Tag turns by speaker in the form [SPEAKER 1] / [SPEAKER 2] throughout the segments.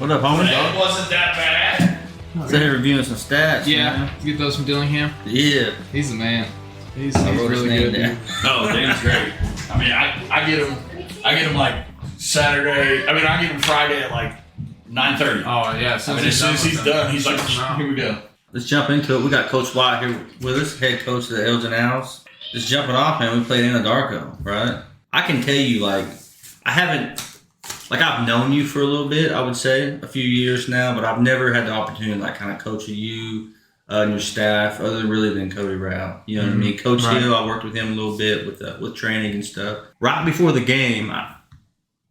[SPEAKER 1] What up, homie?
[SPEAKER 2] That wasn't that bad.
[SPEAKER 1] Sitting here reviewing some stats.
[SPEAKER 3] Yeah,
[SPEAKER 1] man.
[SPEAKER 3] you get those from Dillingham.
[SPEAKER 1] Yeah.
[SPEAKER 3] He's the man. He's
[SPEAKER 1] I wrote his
[SPEAKER 3] really
[SPEAKER 1] name
[SPEAKER 3] good.
[SPEAKER 1] down.
[SPEAKER 3] Dude.
[SPEAKER 2] Oh, Dan's great. I mean, I get him like Saturday. I mean, I get him Friday at like 9:30.
[SPEAKER 3] Oh yeah.
[SPEAKER 2] I mean, as soon as he's done, he's like, here we go.
[SPEAKER 1] Let's jump into it. We got Coach Wyatt here with us, head coach of the Elgin Owls. Just jumping off, man, we played Anadarko, right? I can tell you, like, I've known you for a little bit, I would say, a few years now, but I've never had the opportunity to, like, kind of coach you and your staff, other really than Cody Rao. You know what I mean? Coach Hill, I worked with him a little bit with training and stuff. Right before the game, I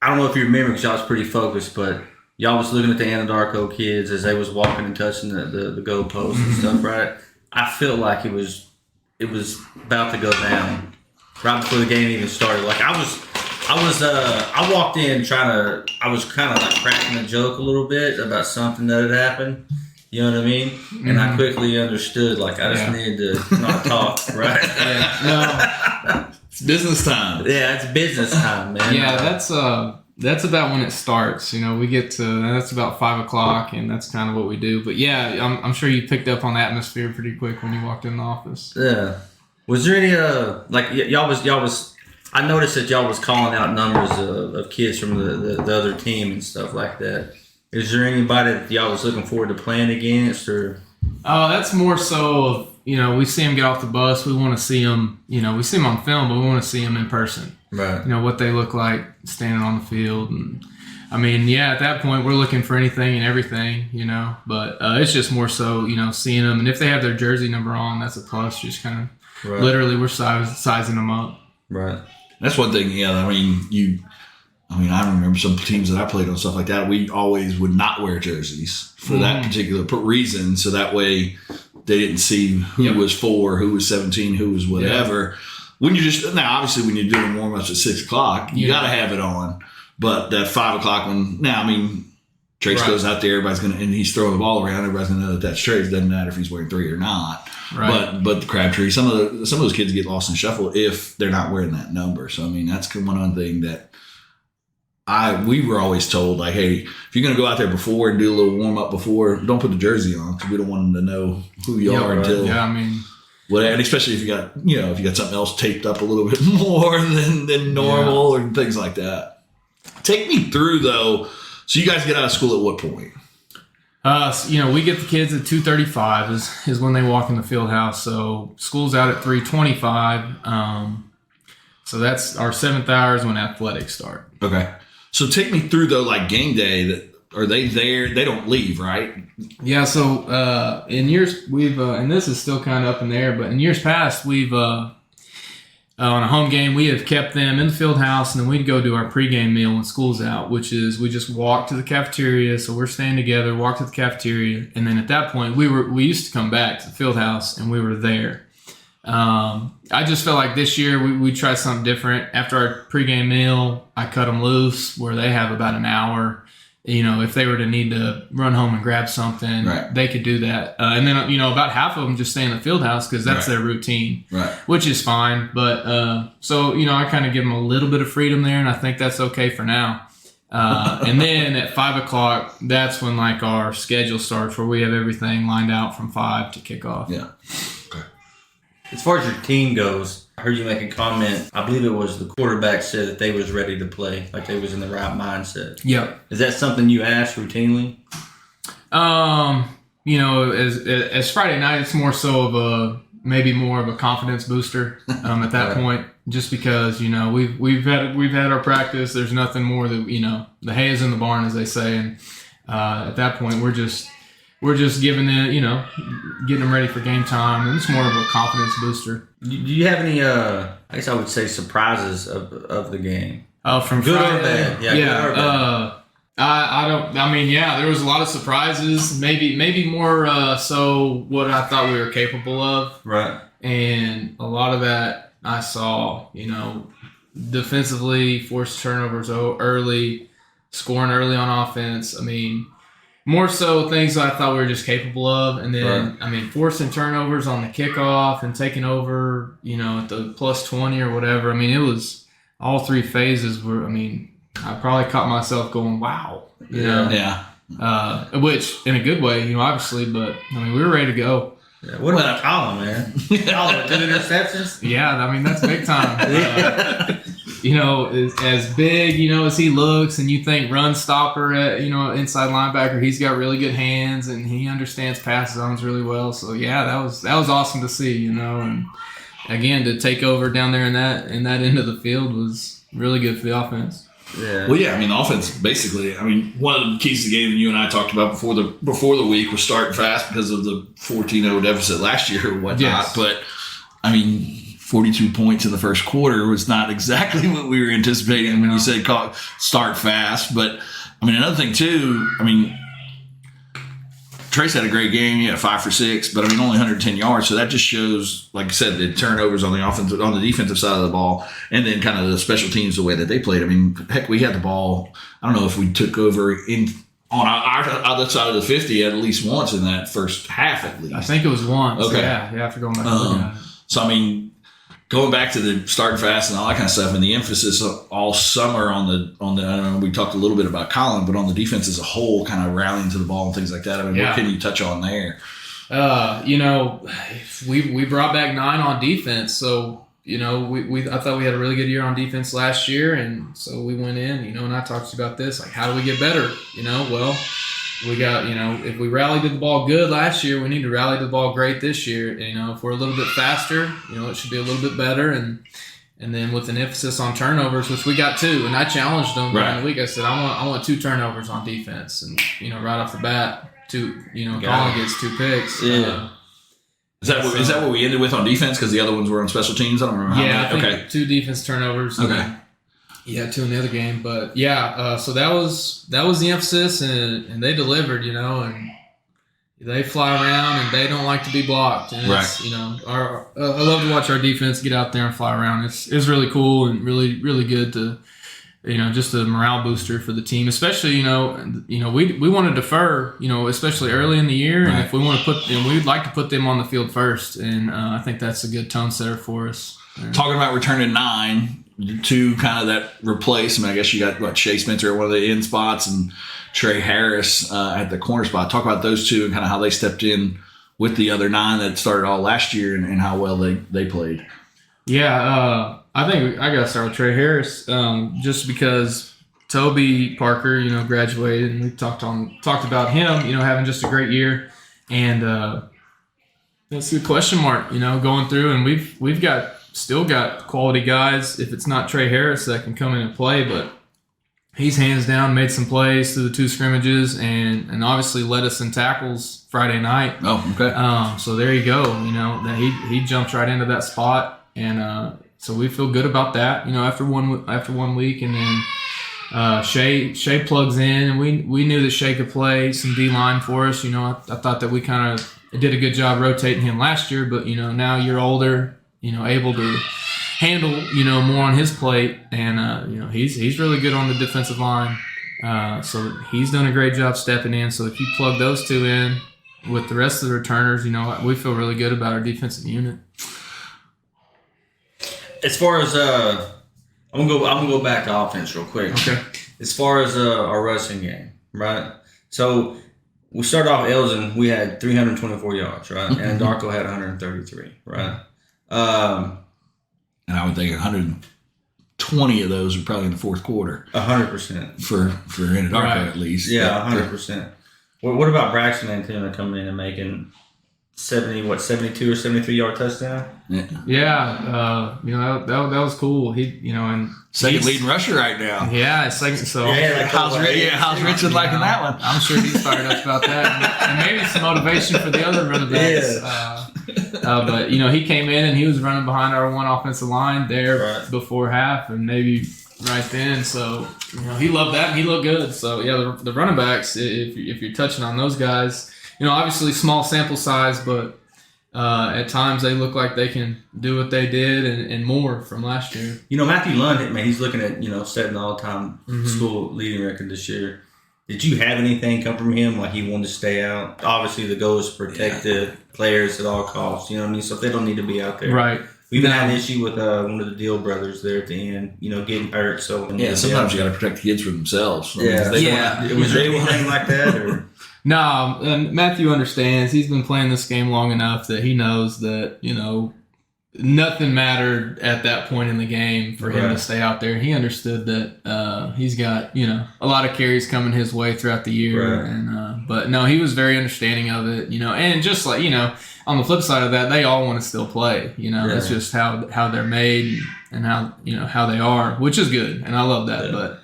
[SPEAKER 1] don't know if you remember because y'all was pretty focused, but y'all was looking at the Anadarko kids as they was walking and touching the goalposts and stuff, right? I felt like it was about to go down right before the game even started. Like I walked in I was kind of like cracking a joke a little bit about something that had happened. You know what I mean? And I quickly understood, like, I just needed to not talk, right?
[SPEAKER 3] No.
[SPEAKER 2] It's business time.
[SPEAKER 1] Yeah, it's business time, man.
[SPEAKER 3] Yeah, that's about when it starts. You know, we get to that's about 5:00, and that's kind of what we do. But yeah, I'm sure you picked up on the atmosphere pretty quick when you walked in the office.
[SPEAKER 1] Yeah. Was there any like y'all was? I noticed that y'all was calling out numbers of kids from the other team and stuff like that. Is there anybody that y'all was looking forward to playing against, or?
[SPEAKER 3] That's more so of, you know, we see them get off the bus. We want to see them, you know, we see them on film, but we want to see them in person.
[SPEAKER 1] Right.
[SPEAKER 3] You know, what they look like standing on the field. And I mean, yeah, at that point, we're looking for anything and everything, you know, but it's just more so, you know, seeing them. And if they have their jersey number on, that's a plus. Just kind of literally we're sizing them up.
[SPEAKER 1] Right.
[SPEAKER 2] That's one thing. Yeah, I mean, I remember some teams that I played on, stuff like that. We always would not wear jerseys for that particular reason, so that way they didn't see who was 4, who was 17, who was whatever. When you obviously when you're doing warm-ups at 6:00, you got to have it on. But that 5:00 one, now I mean, Trace goes out there, everybody's gonna, and he's throwing the ball around. Everybody's gonna know that that's Trace. Doesn't matter if he's wearing 3 or not. Right. But the Crabtree, some of those kids get lost in shuffle if they're not wearing that number. So I mean, that's one other thing that we were always told, like, hey, if you're going to go out there before and do a little warm up before, don't put the jersey on because we don't want them to know who you are until.
[SPEAKER 3] Yeah, I mean,
[SPEAKER 2] whatever. And especially if you got something else taped up a little bit more than normal or things like that. Take me through though. So you guys get out of school at what point?
[SPEAKER 3] You know, we get the kids at 2:35 is when they walk in the field house. So school's out at 3:25. So that's our 7th hour is when athletics start.
[SPEAKER 2] Okay. So take me through though, like game day. Are they there? They don't leave, right?
[SPEAKER 3] Yeah. So in years we've and this is still kind of up in the air, but in years past we've on a home game we have kept them in the field house, and then we'd go do our pregame meal when school's out, which is we just walk to the cafeteria. So we're staying together, walk to the cafeteria, and then at that point we used to come back to the field house and we were there. I just felt like this year we tried something different. After our pregame meal, I cut them loose where they have about an hour. You know, if they were to need to run home and grab something, they could do that. And then, you know, about half of them just stay in the field house because that's their routine, which is fine. But so, you know, I kind of give them a little bit of freedom there, and I think that's okay for now. And then at 5:00, that's when like our schedule starts where we have everything lined out from 5 to kick off.
[SPEAKER 2] Yeah.
[SPEAKER 1] As far as your team goes, I heard you make a comment. I believe it was the quarterback said that they was ready to play, like they was in the right mindset.
[SPEAKER 3] Yep.
[SPEAKER 1] Is that something you ask routinely?
[SPEAKER 3] You know, as Friday night, it's more so of maybe more of a confidence booster at that point, just because, you know, we've had our practice. There's nothing more that, you know, the hay is in the barn, as they say, and at that point we're just giving it, you know, getting them ready for game time, and it's more of a confidence booster.
[SPEAKER 1] Do you have any, I guess I would say, surprises of the game?
[SPEAKER 3] From
[SPEAKER 1] good
[SPEAKER 3] Friday?
[SPEAKER 1] or bad? Yeah, good or bad.
[SPEAKER 3] I don't. I mean, yeah, there was a lot of surprises. Maybe more so what I thought we were capable of.
[SPEAKER 1] Right.
[SPEAKER 3] And a lot of that I saw, you know, defensively, forced turnovers early, scoring early on offense. I mean, more so things I thought we were just capable of. And then, I mean, forcing turnovers on the kickoff and taking over, you know, at the plus 20 or whatever. I mean, it was all 3 phases were, I mean, I probably caught myself going, wow. You know?
[SPEAKER 2] Yeah.
[SPEAKER 3] which in a good way, obviously. But I mean, we were ready to go.
[SPEAKER 1] Yeah, what about Chalmer, man? Chalmer, 2 interceptions?
[SPEAKER 3] Yeah, I mean, that's big time. As big, as he looks, and you think run stopper at, inside linebacker, he's got really good hands and he understands pass zones really well. So yeah, that was awesome to see, and again, to take over down there in that end of the field was really good for the offense.
[SPEAKER 2] Yeah. Well, yeah. I mean, the offense basically. I mean, one of the keys to the game that you and I talked about before the week was starting fast because of the 14-0 deficit last year or whatnot.
[SPEAKER 3] Yes.
[SPEAKER 2] But I mean, 42 points in the first quarter was not exactly what we were anticipating when you said start fast. But I mean, another thing too. I mean, Trace had a great game. He had 5 for 6, but I mean, only 110 yards. So that just shows, like I said, the turnovers on the defensive side of the ball, and then kind of the special teams, the way that they played. I mean, heck, we had the ball. I don't know if we took over on our other side of the 50 at least once in that first half, at least.
[SPEAKER 3] I think it was once.
[SPEAKER 2] Okay.
[SPEAKER 3] Yeah, after going back and looking at it.
[SPEAKER 2] So I mean, going back to the starting fast and all that kind of stuff, and the emphasis all summer on the I don't know, we talked a little bit about Colin, but on the defense as a whole, kind of rallying to the ball and things like that. I mean, What can you touch on there?
[SPEAKER 3] We brought back 9 on defense, so I thought we had a really good year on defense last year, and so we went in, and I talked to you about this, like, how do we get better? Well, we got, if we rallied to the ball good last year, we need to rally to the ball great this year. If we're a little bit faster, it should be a little bit better. And then with an emphasis on turnovers, which we got 2, and I challenged them during the week. I said, I want 2 turnovers on defense. And, right off the bat, Colin gets 2 picks.
[SPEAKER 2] Yeah. Is that what we ended with on defense? Because the other ones were on special teams? I don't remember how many.
[SPEAKER 3] I think 2 defense turnovers.
[SPEAKER 2] Okay.
[SPEAKER 3] Yeah, 2 in the other game, but so that was the emphasis, and they delivered, and they fly around and they don't like to be blocked, and it's, I love to watch our defense get out there and fly around. It's really cool and really really good to, just a morale booster for the team, especially we want to defer, especially early in the year, and if we want to put, we'd like to put them on the field first, and I think that's a good tone setter for us.
[SPEAKER 2] Talking about returning 9. 2 kind of that replacement. I guess you got Shea Spencer at one of the end spots and Trey Harris at the corner spot. Talk about those 2 and kind of how they stepped in with the other 9 that started all last year and how well they played.
[SPEAKER 3] Yeah, I think I got to start with Trey Harris just because Toby Parker, graduated, and we talked about him, having just a great year, and that's a question mark, going through, and we've still got quality guys. If it's not Trey Harris that can come in and play, but he's hands down made some plays through the 2 scrimmages and obviously led us in tackles Friday night.
[SPEAKER 2] Oh, okay.
[SPEAKER 3] So there you go. That he jumped right into that spot, and so we feel good about that. After one week, and then Shea plugs in, and we knew that Shea could play some D line for us. I thought that we kind of did a good job rotating him last year, but now you're older. Able to handle, more on his plate, and he's really good on the defensive line. So he's done a great job stepping in. So if you plug those 2 in with the rest of the returners, we feel really good about our defensive unit.
[SPEAKER 1] As far as I'm gonna go back to offense real quick.
[SPEAKER 3] Okay.
[SPEAKER 1] As far as our rushing game, right? So we started off Elgin. We had 324 yards, right? And Anadarko had 133, right?
[SPEAKER 2] And I would think 120 of those were probably in the fourth quarter.
[SPEAKER 1] 100%
[SPEAKER 2] for Anadarko at least.
[SPEAKER 1] Yeah, 100%. What about Braxton Antuna coming in and making 72 or 73 yard touchdown?
[SPEAKER 3] Yeah, that was cool. He, and
[SPEAKER 2] second leading rusher right now.
[SPEAKER 3] Yeah, second. So
[SPEAKER 2] how's Richard liking that one?
[SPEAKER 3] I'm sure he's fired up about that, and maybe some motivation for the other running backs.
[SPEAKER 1] Yeah.
[SPEAKER 3] But he came in and he was running behind our one offensive line there before half, and maybe right then. So he loved that, and he looked good. So yeah, the running backs, if you're touching on those guys, obviously small sample size, but at times they look like they can do what they did and more from last year.
[SPEAKER 1] Matthew Lund, man, he's looking at setting the all-time school leading record this year. Did you have anything come from him like he wanted to stay out? Obviously, the goal is to protect the players at all costs. You know what I mean? So if they don't need to be out there,
[SPEAKER 3] right?
[SPEAKER 1] We even had an issue with one of the Deal brothers there at the end, getting hurt. So
[SPEAKER 2] sometimes you got to protect the kids from themselves.
[SPEAKER 1] Was there anything like that? Or?
[SPEAKER 3] No, and Matthew understands. He's been playing this game long enough that he knows that, nothing mattered at that point in the game for him to stay out there. He understood that he's got, a lot of carries coming his way throughout the year.
[SPEAKER 1] Right.
[SPEAKER 3] And but no, he was very understanding of it, and just like, on the flip side of that, they all want to still play. That's just how they're made and how they are, which is good. And I love that. Yeah. But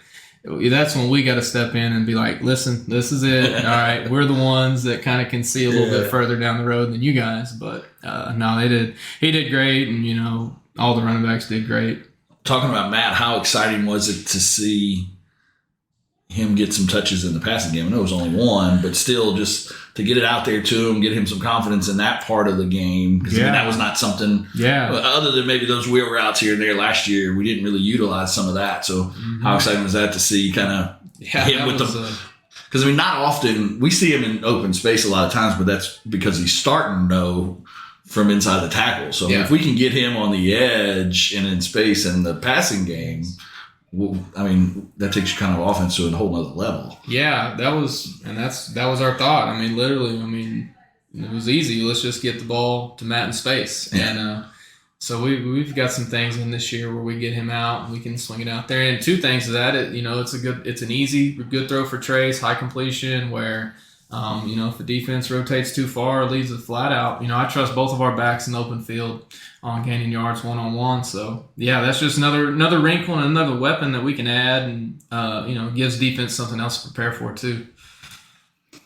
[SPEAKER 3] that's when we got to step in and be like, listen, this is it. All right, we're the ones that kind of can see a little bit further down the road than you guys. But no, they did. He did great, and all the running backs did great.
[SPEAKER 2] Talking about Matt, how exciting was it to see him get some touches in the passing game? I know it was only one, but still, just to get it out there to him, get him some confidence in that part of the game. Because that was not something. Yeah. Other than maybe those wheel routes here and there last year, we didn't really utilize some of that. So how exciting was that to see kind of him with the? Because not often we see him in open space a lot of times, but that's because he's starting from inside the tackle. So if we can get him on the edge and in space in the passing game. That takes you kind of offense to a whole nother level. Yeah, that was our thought. Literally, it was easy. Let's just get the ball to Matt in space. Yeah. And so we've got some things in this year where we get him out and we can swing it out there. And two things to that, it's an easy, good throw for Trace, high completion where, if the defense rotates too far or leaves it flat out, I trust both of our backs in the open field on gaining yards one-on-one. So, that's just another wrinkle and another weapon that we can add and, gives defense something else to prepare for too.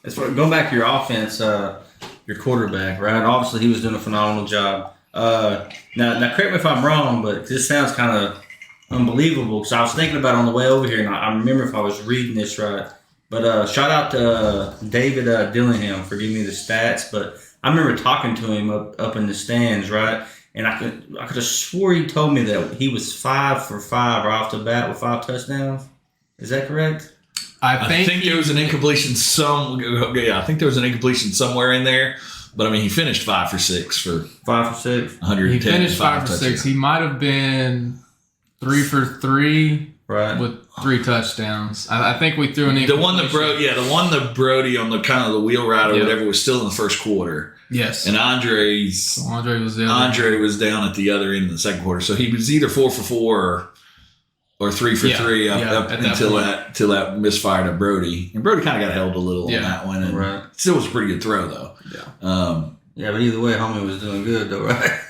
[SPEAKER 1] As far going back to your offense, your quarterback, right? Obviously, he was doing a phenomenal job. Now, correct me if I'm wrong, but this sounds kind of unbelievable because I was thinking about it on the way over here, and I remember if I was reading this right. But shout out to David Dillingham for giving me the stats. But I remember talking to him up in the stands, right? And I could have swore he told me that he was 5 for 5 right off the bat with 5 touchdowns. Is that correct?
[SPEAKER 2] I think there was an incompletion I think there was an incompletion somewhere in there. But he finished 5 for 6 for
[SPEAKER 1] 5 for 6.
[SPEAKER 2] 110.
[SPEAKER 3] He finished 5 for 6. He might have been 3 for 3. Right. With 3 touchdowns. I think we threw an
[SPEAKER 2] the one that Brody on the kind of the wheel route or whatever was still in the first quarter.
[SPEAKER 3] Yes.
[SPEAKER 2] And Andre was down at the other end of the second quarter. So he was either 4 for 4 or 3 for 3 up until that misfired at Brody. And Brody kind of got held a little on that one. And still was a pretty good throw though.
[SPEAKER 1] Yeah. But either way, homie was doing good though, right?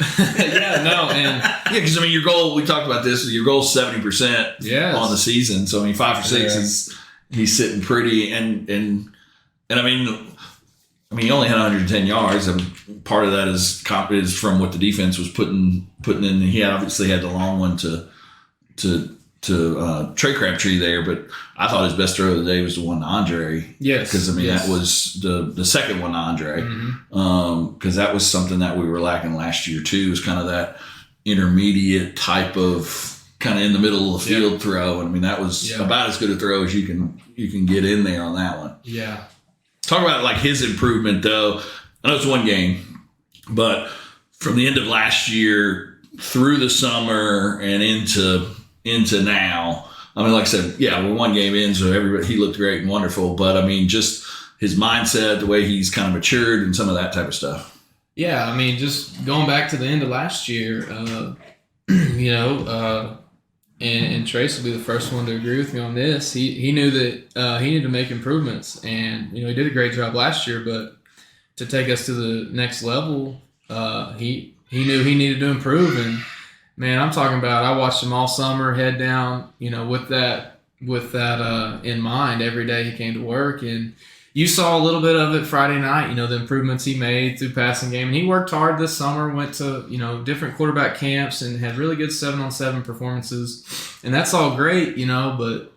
[SPEAKER 2] Because your goal, we talked about this, your goal is 70% on the season. So 5 for 6 is he's sitting pretty, and he only had 110 yards. Part of that is from what the defense was putting in. He obviously had the long one to Trey Crabtree there, but I thought his best throw of the day was the one to Andre.
[SPEAKER 3] Yes.
[SPEAKER 2] Because, that was the second one to Andre. Because that was something that we were lacking last year, too, was kind of that intermediate type of kind of in the middle of the field throw. And, that was about as good a throw as you can get in there on that one.
[SPEAKER 3] Yeah.
[SPEAKER 2] Talk about, his improvement, though. I know it's one game, but from the end of last year through the summer and into now, like I said, we're one game in, so he looked great and wonderful. But just his mindset, the way he's kind of matured, and some of that type of stuff.
[SPEAKER 3] Yeah, just going back to the end of last year, and Trace will be the first one to agree with me on this. He knew that he needed to make improvements, and he did a great job last year. But to take us to the next level, he knew he needed to improve. And man, I'm talking about, I watched him all summer, head down, with that in mind. Every day he came to work, and you saw a little bit of it Friday night, the improvements he made through passing game. And he worked hard this summer, went to, different quarterback camps and had really good 7-on-7 performances. And that's all great, but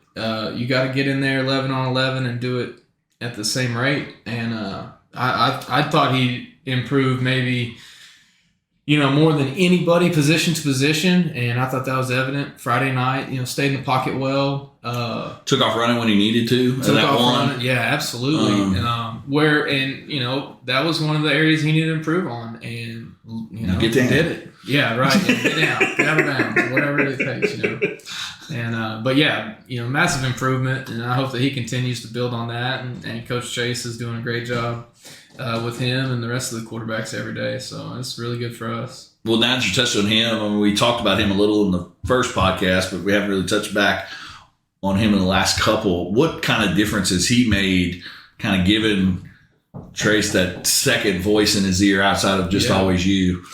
[SPEAKER 3] you got to get in there 11-on-11 and do it at the same rate. And I thought he improved maybe, more than anybody, position to position, and I thought that was evident Friday night. Stayed in the pocket well.
[SPEAKER 2] Took off running when he needed to.
[SPEAKER 3] Took off running, yeah, absolutely. That was one of the areas he needed to improve on, and
[SPEAKER 2] get down.
[SPEAKER 3] Did it. Yeah, right. Get down, grab her down, whatever it takes. And but yeah, massive improvement, and I hope that he continues to build on that. And Coach Chase is doing a great job with him and the rest of the quarterbacks every day. So it's really good for us.
[SPEAKER 2] Well, now that you touched on him, we talked about him a little in the first podcast, but we haven't really touched back on him in the last couple. What kind of difference has he made, kind of giving Trace that second voice in his ear outside of just always you?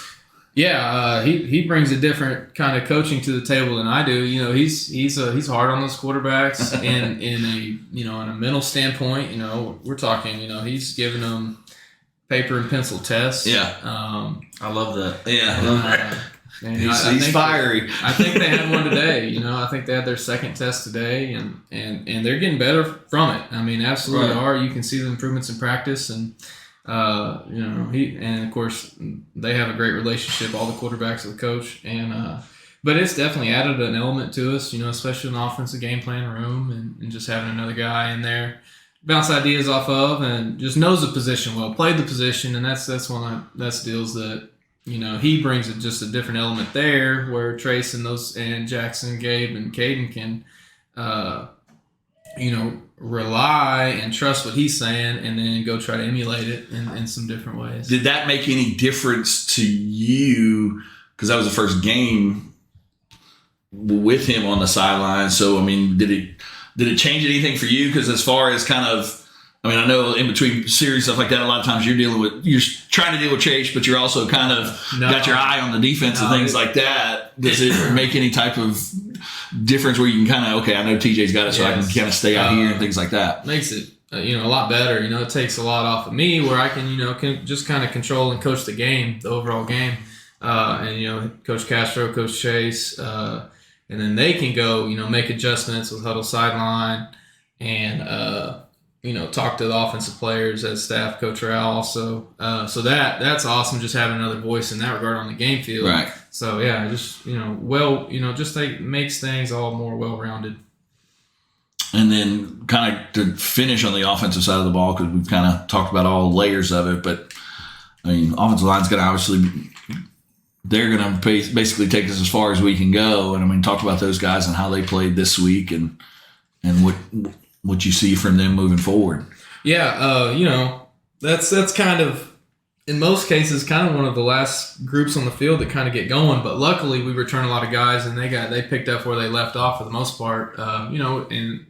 [SPEAKER 3] Yeah, he brings a different kind of coaching to the table than I do. He's hard on those quarterbacks, and in a mental standpoint, we're talking. He's giving them paper and pencil tests.
[SPEAKER 2] Yeah,
[SPEAKER 1] I love that.
[SPEAKER 2] Yeah, he's fiery.
[SPEAKER 3] I think they had one today. I think they had their second test today, and they're getting better from it. I mean, absolutely are. You can see the improvements in practice, and and of course they have a great relationship, all the quarterbacks with the coach, and but it's definitely added an element to us, especially in the offensive game plan room, and just having another guy in there bounce ideas off of, and just knows the position well, played the position, and that's one of that's deals that he brings just a different element there, where Trace and Jackson, Gabe, and Caden can rely and trust what he's saying, and then go try to emulate it in some different ways.
[SPEAKER 2] Did that make any difference to you? Because that was the first game with him on the sideline. So, I mean, did it change anything for you? Because as far as kind of, I know in between series, stuff like that, a lot of times you're trying to deal with Chase, but you're also kind of got your eye on the defense and things like that. Does it make any type of difference where you can kind of, I know TJ's got it, so I can kind of stay out here and things like that?
[SPEAKER 3] Makes it a lot better. It takes a lot off of me, where I can can just kind of control and coach the game, the overall game, and Coach Castro, Coach Chase, and then they can go make adjustments with huddle sideline, and talk to the offensive players as staff, Coach Rao also. So that's awesome, just having another voice in that regard on the game field.
[SPEAKER 2] Right.
[SPEAKER 3] So yeah, just makes things all more well-rounded.
[SPEAKER 2] And then kind of to finish on the offensive side of the ball, because we've kind of talked about all layers of it, but offensive line's going to obviously, they're going to basically take us as far as we can go. And talk about those guys and how they played this week, and what you see from them moving forward.
[SPEAKER 3] Yeah, that's kind of, in most cases, kind of one of the last groups on the field that kind of get going. But luckily, we return a lot of guys, and they picked up where they left off for the most part. And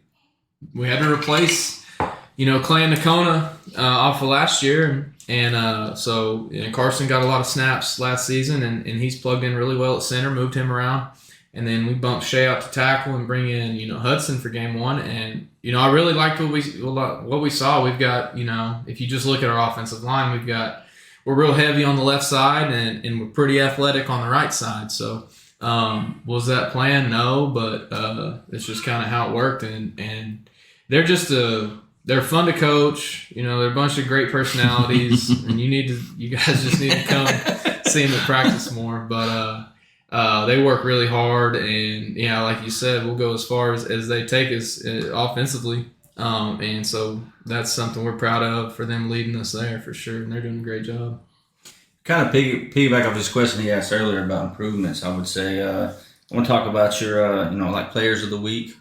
[SPEAKER 3] we had to replace, Clay and Nakona off of last year, and so Carson got a lot of snaps last season, and he's plugged in really well at center. Moved him around. And then we bumped Shea out to tackle and bring in, Hudson for game one. And, I really liked what we saw. We've got, if you just look at our offensive line, we're real heavy on the left side, and we're pretty athletic on the right side. So was that planned? No, but it's just kind of how it worked. And they're just they're fun to coach. They're a bunch of great personalities, and you guys just need to come see them at practice more. But they work really hard, and like you said, we'll go as far as they take us offensively, and so that's something we're proud of for them leading us there for sure, and they're doing a great job.
[SPEAKER 1] Kind of piggyback off this question he asked earlier about improvements, I would say I want to talk about your like players of the week,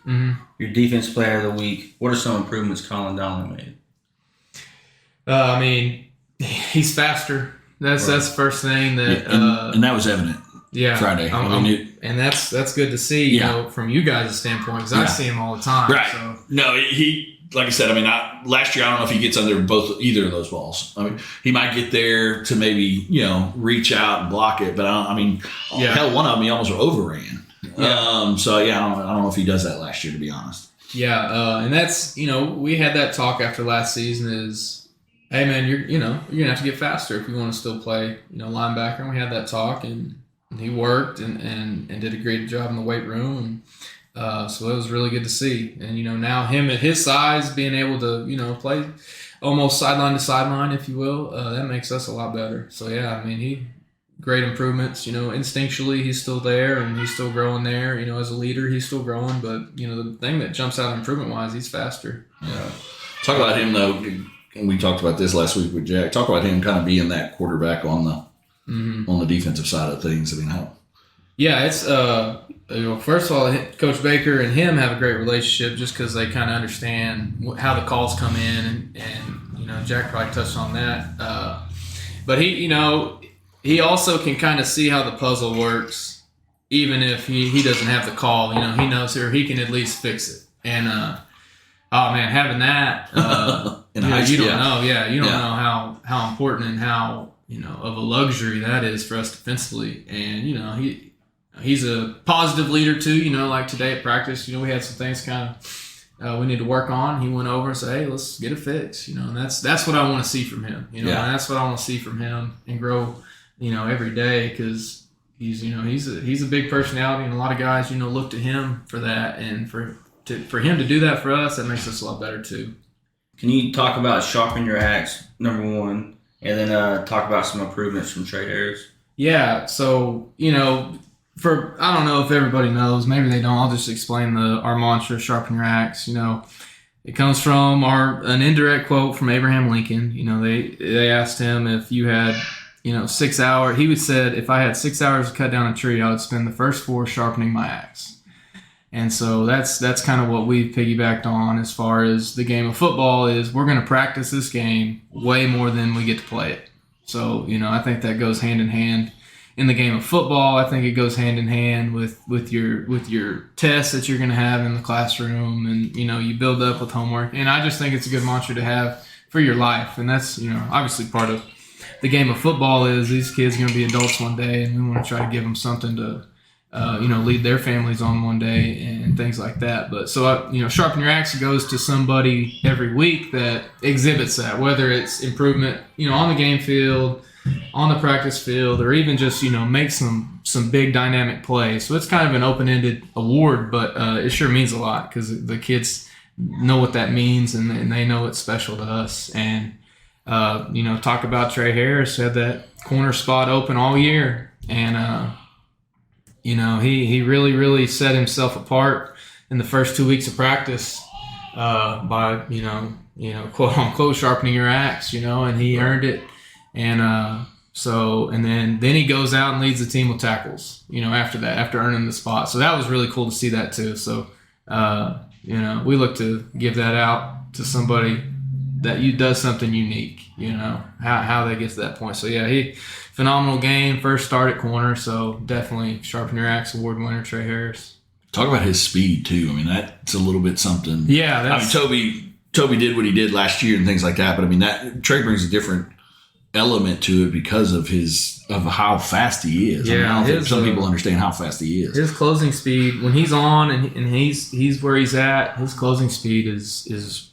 [SPEAKER 1] your defense player of the week. What are some improvements Colin Donnelly made?
[SPEAKER 3] He's faster. That's the first thing that
[SPEAKER 2] and that was evident.
[SPEAKER 3] Yeah,
[SPEAKER 2] Friday.
[SPEAKER 3] And that's good to see, from you guys' standpoint, because I see him all the time.
[SPEAKER 2] Right.
[SPEAKER 3] So.
[SPEAKER 2] No, he, like I said, last year, I don't know if he gets under either of those balls. He might get there to maybe, reach out and block it, but hell, one of them he almost overran.
[SPEAKER 3] Yeah.
[SPEAKER 2] I don't know if he does that last year, to be honest.
[SPEAKER 3] Yeah. And that's, we had that talk after last season is, hey man, you're going to have to get faster if you want to still play, linebacker. And we had that talk, and he worked and did a great job in the weight room. So it was really good to see. And, now him at his size being able to, play almost sideline to sideline, if you will, that makes us a lot better. So, yeah, great improvements. Instinctually he's still there and he's still growing there. As a leader he's still growing, but the thing that jumps out improvement wise, he's faster.
[SPEAKER 2] Yeah. Talk about him though. And we talked about this last week with Jack. Talk about him kind of being that quarterback on the defensive side of things. I mean, how?
[SPEAKER 3] Yeah, it's first of all, Coach Baker and him have a great relationship just because they kind of understand how the calls come in, and Jack probably touched on that. But he also can kind of see how the puzzle works, even if he doesn't have the call. He knows or he can at least fix it. And oh man, having that you don't know. Yeah, you don't know how important and how of a luxury that is for us defensively. And he's a positive leader too. Like today at practice, we had some things kind of we need to work on. He went over and said, "Hey, let's get it fixed." And that's what I want to see from him. And that's what I want to see from him and grow. Every day, because he's a big personality, and a lot of guys look to him for that, and for him to do that for us, that makes us a lot better too.
[SPEAKER 1] Can you talk about sharpening your axe, number one, and then talk about some improvements from Trey Harris? Yeah, so I don't know if everybody knows, maybe they don't. I'll just explain our mantra, sharpen your axe. It comes from an indirect quote from Abraham Lincoln. They asked him if you had 6 hours. He said, if I had 6 hours to cut down a tree, I would spend the first 4 sharpening my axe. And so that's kind of what we've piggybacked on as far as the game of football is. We're going to practice this game way more than we get to play it. So, I think that goes hand in hand in the game of football. I think it goes hand in hand with your tests that you're going to have in the classroom, and, you build up with homework. And I just think it's a good mantra to have for your life. And that's, obviously part of the game of football is these kids are going to be adults one day, and we want to try to give them something to, lead their families on one day and things like that. But so, sharpen your axe goes to somebody every week that exhibits that, whether it's improvement, on the game field, on the practice field, or even just, make some big dynamic plays. So it's kind of an open-ended award, but it sure means a lot because the kids know what that means, and they know it's special to us. And talk about Trey Harris, had that corner spot open all year, and he really, really set himself apart in the first 2 weeks of practice by quote unquote sharpening your axe, and he earned it. And then he goes out and leads the team with tackles, after that, after earning the spot. So that was really cool to see that too. So we look to give that out to somebody that does something unique, how they get to that point. So yeah, phenomenal game, first start at corner. So definitely sharpen your axe award winner, Trey Harris.
[SPEAKER 2] Talk about his speed too. I mean, that's a little bit something.
[SPEAKER 3] Yeah.
[SPEAKER 2] Toby did what he did last year and things like that. But I mean, that Trey brings a different element to it because of how fast he is.
[SPEAKER 3] Yeah,
[SPEAKER 2] I don't think some people understand how fast he is.
[SPEAKER 3] His closing speed when he's on and he's where he's at, his closing speed is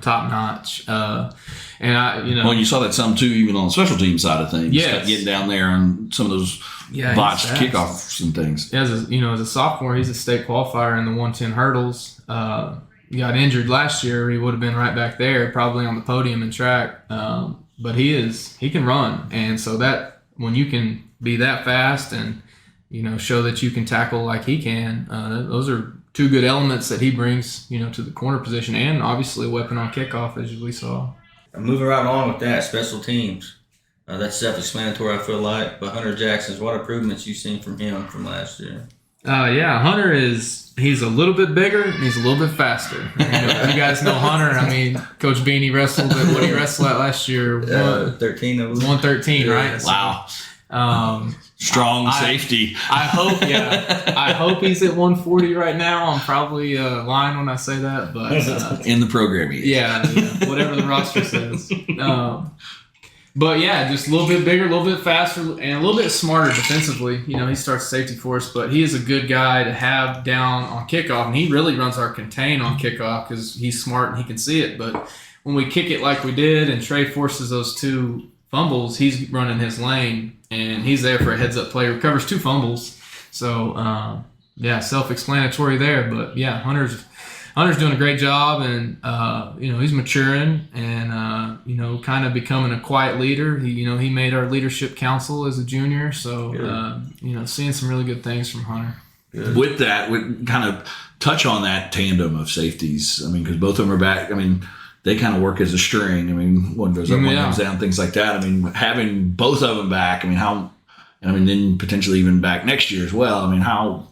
[SPEAKER 3] top notch.
[SPEAKER 2] Well, you saw that some too, even on the special team side of things.
[SPEAKER 3] Yes.
[SPEAKER 2] Getting down there on some of those botched kickoffs and things.
[SPEAKER 3] As a sophomore, he's a state qualifier in the 110 hurdles. He got injured last year. He would have been right back there, probably on the podium in track. But he can run, and so that when you can be that fast and show that you can tackle like he can, those are two good elements that he brings to the corner position, and obviously a weapon on kickoff as we saw.
[SPEAKER 1] Moving right on with that, special teams. That's self-explanatory, I feel like. But Hunter Jackson's, what improvements you've seen from him from last year?
[SPEAKER 3] Hunter he's a little bit bigger and he's a little bit faster. You guys know Hunter. I mean, Coach Beanie wrestled at what did he wrestle at last year?
[SPEAKER 1] 113,
[SPEAKER 3] 113, right?
[SPEAKER 2] Wow. Strong safety.
[SPEAKER 3] I hope he's at 140 right now. I'm probably lying when I say that, but
[SPEAKER 2] in the programming.
[SPEAKER 3] Yeah, whatever the roster says. But yeah, just a little bit bigger, a little bit faster, and a little bit smarter defensively. He starts safety for us, but he is a good guy to have down on kickoff, and he really runs our contain on kickoff because he's smart and he can see it. But when we kick it like we did and Trey forces those 2 fumbles, he's running his lane, and he's there for a heads-up play. Recovers 2 fumbles. So, self-explanatory there. But, yeah, Hunter's Hunter's doing a great job, and he's maturing and kind of becoming a quiet leader. He made our leadership council as a junior, so seeing some really good things from Hunter.
[SPEAKER 2] Good. With that, we kind of touch on that tandem of safeties. I mean, because both of them are back. I mean, they kind of work as a string. I mean, one goes up, one comes down, things like that. I mean, having both of them back. I mean, then potentially even back next year as well. I mean, how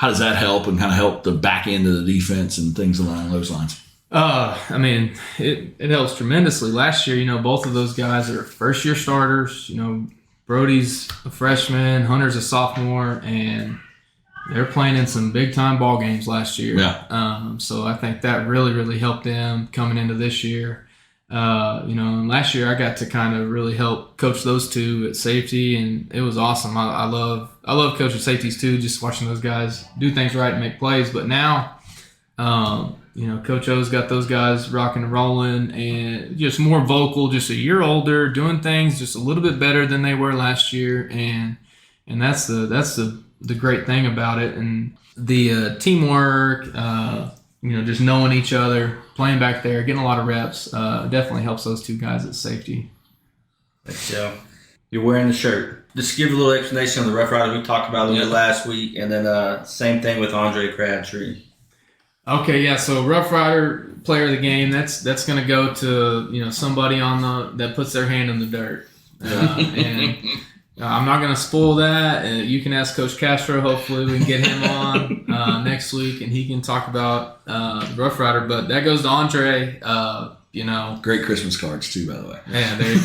[SPEAKER 2] does that help and kind of help the back end of the defense and things along those lines?
[SPEAKER 3] I mean, it helps tremendously. Last year, both of those guys are first-year starters. Brody's a freshman, Hunter's a sophomore, and they're playing in some big-time ball games last year.
[SPEAKER 2] Yeah.
[SPEAKER 3] So I think that really, really helped them coming into this year. And last year I got to kind of really help coach those two at safety, and it was awesome. I love coaching safeties too, just watching those guys do things right and make plays. But now, Coach O's got those guys rocking and rolling, and just more vocal, just a year older, doing things just a little bit better than they were last year, and that's the great thing about it, and the teamwork. Just knowing each other, playing back there, getting a lot of reps, definitely helps those two guys at safety.
[SPEAKER 1] Thanks, Joe. You're wearing the shirt. Just give a little explanation on the Rough Rider we talked about a little bit last week, and then same thing with Andre Crabtree.
[SPEAKER 3] Okay, yeah. So Rough Rider player of the game, that's going to go to somebody that puts their hand in the dirt, and I'm not going to spoil that. You can ask Coach Castro. Hopefully we can get him on next week, and he can talk about Rough Rider. But that goes to Andre.
[SPEAKER 2] Great Christmas cards too, by the way.
[SPEAKER 3] Yeah, there you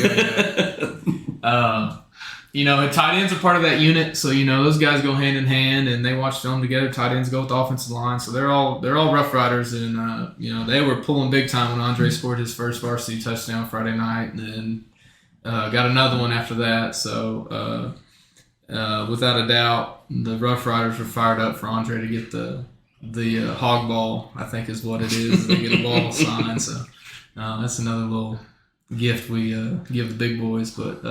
[SPEAKER 3] go. Tight ends are part of that unit, so those guys go hand in hand, and they watch film together. Tight ends go with the offensive line, so they're all Rough Riders, and they were pulling big time when Andre scored his first varsity touchdown Friday night, and then got another one after that. So without a doubt, the Rough Riders were fired up for Andre to get the hog ball, I think is what it is. They get a ball signed, so that's another little gift we give the big boys. But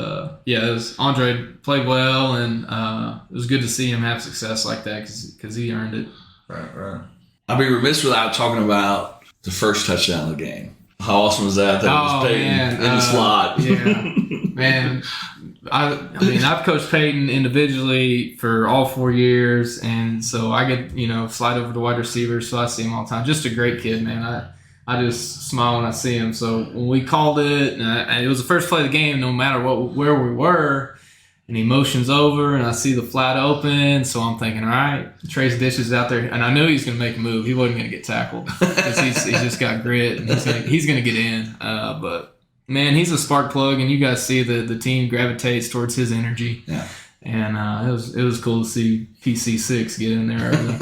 [SPEAKER 3] Andre played well, and it was good to see him have success like that because he earned it.
[SPEAKER 2] Right. I'd be remiss without talking about the first touchdown of the game. How awesome was that? That was Peyton in the slot.
[SPEAKER 3] Yeah, man. I've coached Peyton individually for all 4 years, and so I get slide over to wide receivers, so I see him all the time. Just a great kid, man. I just smile when I see him. So when we called it, and it was the first play of the game, no matter where we were, and he motions over, and I see the flat open, so I'm thinking, all right, Trey's dishes out there, and I knew he was going to make a move. He wasn't going to get tackled because he's just got grit, and he's going to get in. But man, he's a spark plug, and you guys see the team gravitates towards his energy.
[SPEAKER 2] Yeah.
[SPEAKER 3] And it was cool to see PC6 get in there early.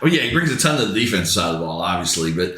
[SPEAKER 2] Oh yeah, he brings a ton to the defense side of the ball, obviously, but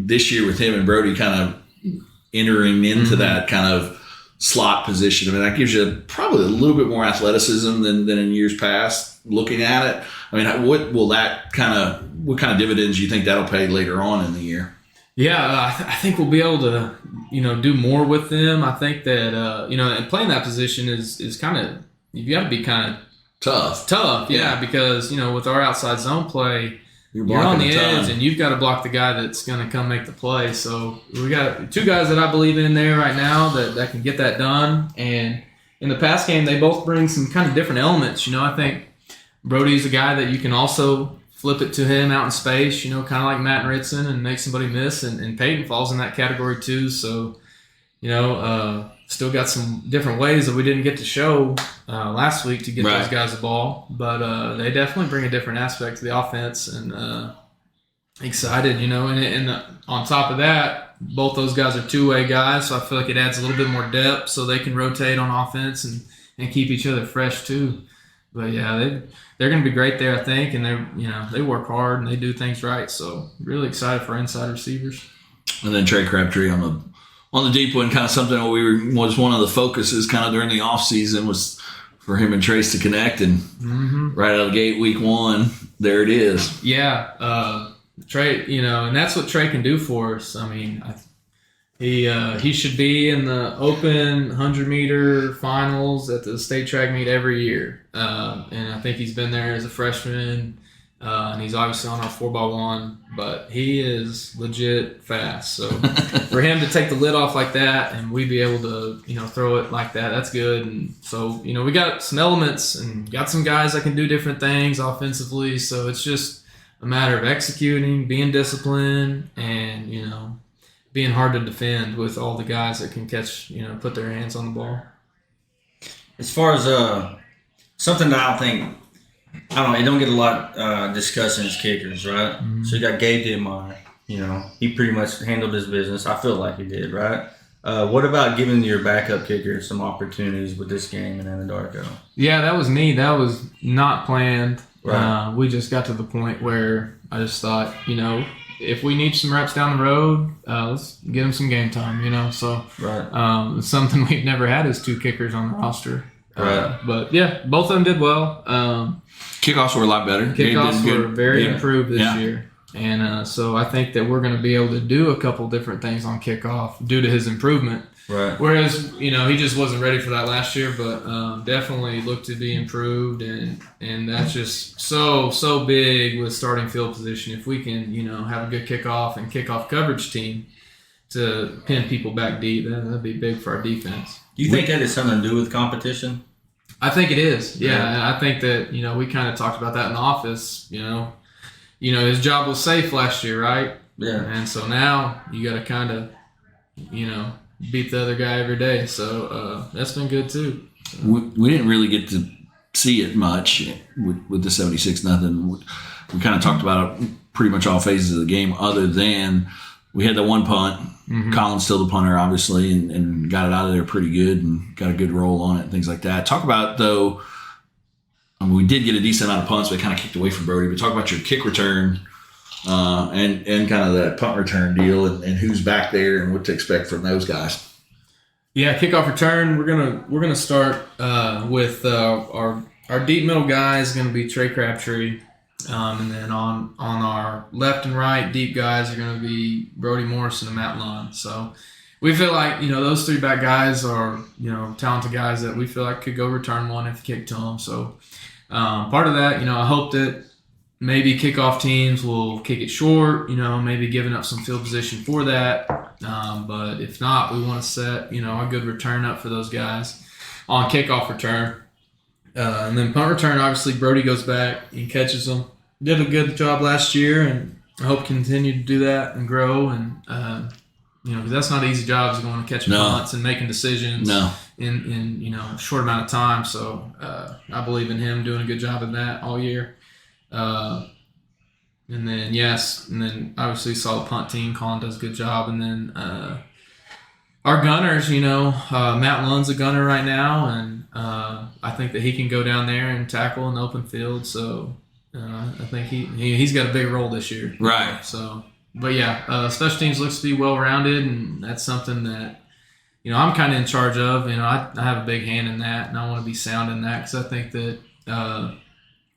[SPEAKER 2] this year with him and Brody kind of entering into that kind of slot position, that gives you probably a little bit more athleticism than in years past. Looking at it, what kind of dividends do you think that'll pay later on in the year?
[SPEAKER 3] Yeah, I think we'll be able to, do more with them. I think that, and playing that position is kind of, you've got to be kind of tough. Yeah. Because, with our outside zone play, you're on the edge and you've got to block the guy that's going to come make the play. So we got two guys that I believe in there right now that can get that done. And in the pass game, they both bring some kind of different elements. I think Brody's a guy that you can also flip it to him out in space, kind of like Matt and Ritson, and make somebody miss. And Peyton falls in that category too. So, still got some different ways that we didn't get to show last week to get those guys the ball. But they definitely bring a different aspect to the offense, and excited, And on top of that, both those guys are two-way guys, so I feel like it adds a little bit more depth so they can rotate on offense and keep each other fresh too. But yeah, they're going to be great there, I think, and they work hard and they do things right. So really excited for inside receivers.
[SPEAKER 2] And then Trey Crabtree on the deep one, kind of something that was one of the focuses kind of during the off season was for him and Trace to connect, and right out of the gate, week one, there it is.
[SPEAKER 3] Yeah, Trey, and that's what Trey can do for us. He should be in the open 100-meter finals at the state track meet every year. And I think he's been there as a freshman, And he's obviously on our 4x1, but he is legit fast. So for him to take the lid off like that and we be able to, throw it like that, that's good. And so, we got some elements and got some guys that can do different things offensively. So it's just a matter of executing, being disciplined, and, being hard to defend with all the guys that can catch, put their hands on the ball.
[SPEAKER 1] As far as something that it don't get a lot discussed in his kickers, right? Mm-hmm. So you got Gabe Dittmeyer. He pretty much handled his business. I feel like he did, right? What about giving your backup kicker some opportunities with this game in Anadarko?
[SPEAKER 3] Yeah, that was me. That was not planned.
[SPEAKER 1] Right.
[SPEAKER 3] We just got to the point where I just thought, if we need some reps down the road, let's get him some game time, So
[SPEAKER 1] right.
[SPEAKER 3] Something we've never had is 2 kickers on the roster.
[SPEAKER 1] Right.
[SPEAKER 3] But, yeah, both of them did well.
[SPEAKER 2] Kickoffs were a lot better.
[SPEAKER 3] Kickoffs were very improved this year. And so I think that we're going to be able to do a couple different things on kickoff due to his improvement.
[SPEAKER 1] Right.
[SPEAKER 3] Whereas, he just wasn't ready for that last year, but definitely looked to be improved. And that's just so big with starting field position. If we can, have a good kickoff and kickoff coverage team to pin people back deep, then that'd be big for our defense.
[SPEAKER 1] Do you think that has something to do with competition?
[SPEAKER 3] I think it is. Yeah. And I think that, we kind of talked about that in the office, his job was safe last year, right?
[SPEAKER 1] Yeah.
[SPEAKER 3] And so now you got to kind of, beat the other guy every day. So that's been good too. So.
[SPEAKER 2] We didn't really get to see it much with the 76-0. We kind of talked about it pretty much all phases of the game, other than we had the one punt. Mm-hmm. Colin's still the punter, obviously, and got it out of there pretty good and got a good roll on it and things like that. Talk about, though, we did get a decent amount of punts, but kind of kicked away from Brody. But talk about your kick return and kind of that punt return deal and who's back there and what to expect from those guys.
[SPEAKER 3] Yeah, kickoff return. We're gonna start with our deep middle guy is gonna be Trey Crabtree, and then on our left and right deep guys are gonna be Brody Morrison and Matt Lund. So we feel like those 3 back guys are talented guys that we feel like could go return one if you kick to them. So part of that, I hope that maybe kickoff teams will kick it short, maybe giving up some field position for that. But if not, we want to set, a good return up for those guys on kickoff return. And then punt return, obviously, Brody goes back and catches them. Did a good job last year, and I hope continue to do that and grow. And, because that's not an easy job, is going to catch punts and making decisions in a short amount of time. So I believe in him doing a good job of that all year. And then obviously saw the punt team. Colin does a good job. And then our gunners, Matt Lund's a gunner right now, and I think that he can go down there and tackle in the open field. So I think he's got a big role this year.
[SPEAKER 2] Right.
[SPEAKER 3] So, but yeah, special teams looks to be well-rounded, and that's something that, I'm kind of in charge of. I have a big hand in that, and I want to be sound in that because I think that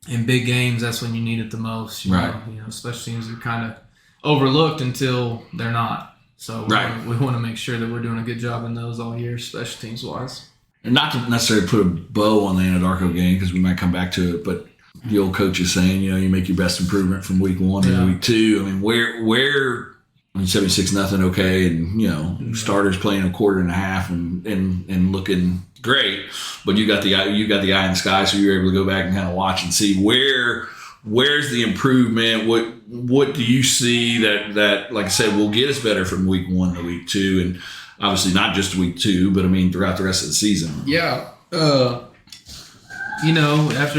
[SPEAKER 3] in big games, that's when you need it the most.
[SPEAKER 2] Right.
[SPEAKER 3] Special teams are kind of overlooked until they're not. So we want to make sure that we're doing a good job in those all year, special teams wise.
[SPEAKER 2] And not to necessarily put a bow on the Anadarko game because we might come back to it, but the old coach is saying, you make your best improvement from week 1 to week 2. I mean, where 76-0, okay, and starters playing a quarter and a half and looking great, but you got the eye in the sky, so you're able to go back and kind of watch and see where's the improvement. What do you see that like I said will get us better from week 1 to week 2, and obviously not just week 2, but I mean throughout the rest of the season.
[SPEAKER 3] Yeah, after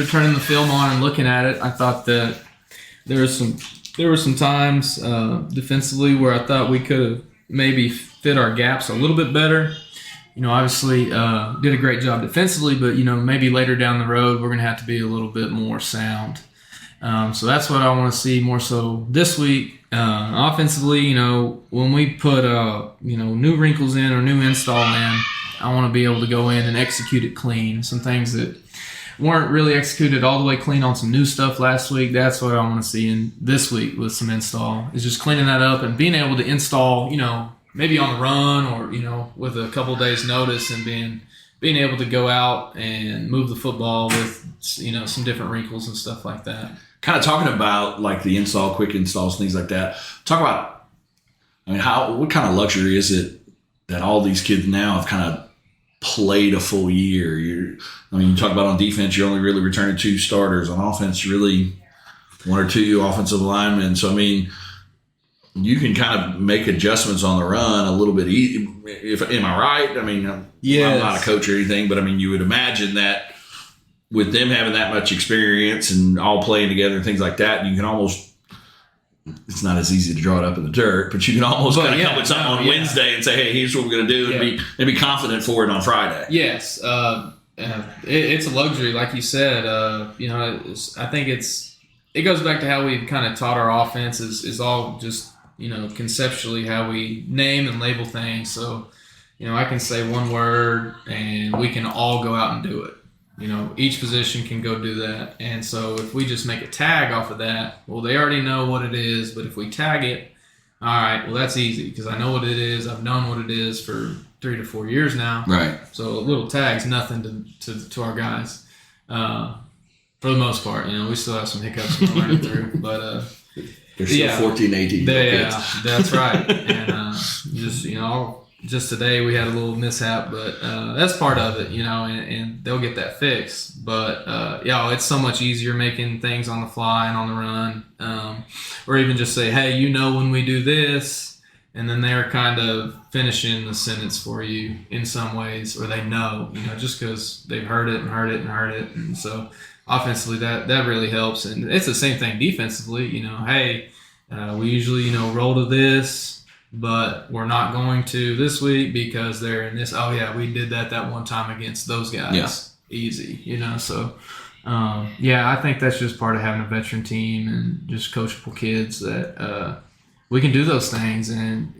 [SPEAKER 3] turning the film on and looking at it, I thought that there were some times defensively where I thought we could have maybe fit our gaps a little bit better. Obviously did a great job defensively, but, maybe later down the road, we're going to have to be a little bit more sound. So that's what I want to see more so this week. Offensively, when we put, new wrinkles in or new install in, I want to be able to go in and execute it clean. Some things that weren't really executed all the way clean on some new stuff last week. That's what I want to see in this week with some install, is just cleaning that up and being able to install, maybe on the run or, with a couple days notice, and being able to go out and move the football with, some different wrinkles and stuff like that.
[SPEAKER 2] kind of talking about like the install, quick installs, things like that. Talk about, I mean, what kind of luxury is it that all these kids now have kind of played a full year? You talk about on defense, you're only really returning 2 starters. On offense, really 1 or 2 offensive linemen. So, I mean, you can kind of make adjustments on the run a little bit easy. Am I right? I mean, I'm not a coach or anything, but I mean, you would imagine that with them having that much experience and all playing together and things like that, you can almost, it's not as easy to draw it up in the dirt, but you can almost come with something on Wednesday and say, hey, here's what we're going to do, and be confident for it on Friday.
[SPEAKER 3] Yes. It's a luxury, like you said. I think it goes back to how we've kind of taught our offense is all just, conceptually how we name and label things. So, I can say one word and we can all go out and do it. Each position can go do that. And so if we just make a tag off of that, well, they already know what it is. But if we tag it, all right, well, that's easy because I know what it is. I've known what it is for 3 to 4 years now.
[SPEAKER 2] Right.
[SPEAKER 3] So a little tag's nothing to our guys for the most part. We still have some hiccups we're learning through. But
[SPEAKER 2] they're still 14, 18.
[SPEAKER 3] That's right. And just today we had a little mishap, but that's part of it, and they'll get that fixed. But it's so much easier making things on the fly and on the run, or even just say, hey, when we do this, and then they're kind of finishing the sentence for you in some ways, or they know, just because they've heard it and heard it and heard it. And so offensively, that really helps. And it's the same thing defensively, hey, we usually, roll to this, but we're not going to this week because they're in this. Oh, yeah, we did that one time against those guys. Yeah. Easy, So, I think that's just part of having a veteran team and just coachable kids that we can do those things. And,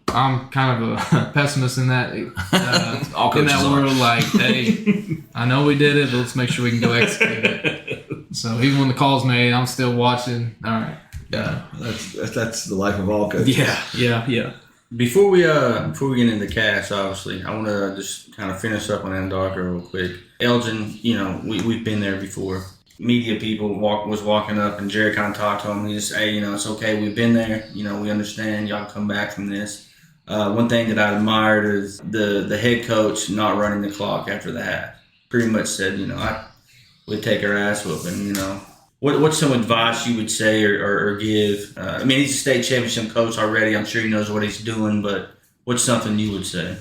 [SPEAKER 3] I'm kind of a pessimist in that world. Like, hey, I know we did it, but let's make sure we can go execute it. So even when the call's made, I'm still watching. All right.
[SPEAKER 2] Yeah, that's the life of all coaches.
[SPEAKER 3] Yeah.
[SPEAKER 1] Before we get into cast, obviously, I want to just kind of finish up on Anadarko real quick. Elgin, we've been there before. Media people was walking up, and Jerry kind of talked to him. He just, hey, it's okay. We've been there. We understand. Y'all come back from this. One thing that I admired is the head coach not running the clock after the half. Pretty much said, we'd take our ass whooping, What's some advice you would say or give? He's a state championship coach already. I'm sure he knows what he's doing, but what's something you would say?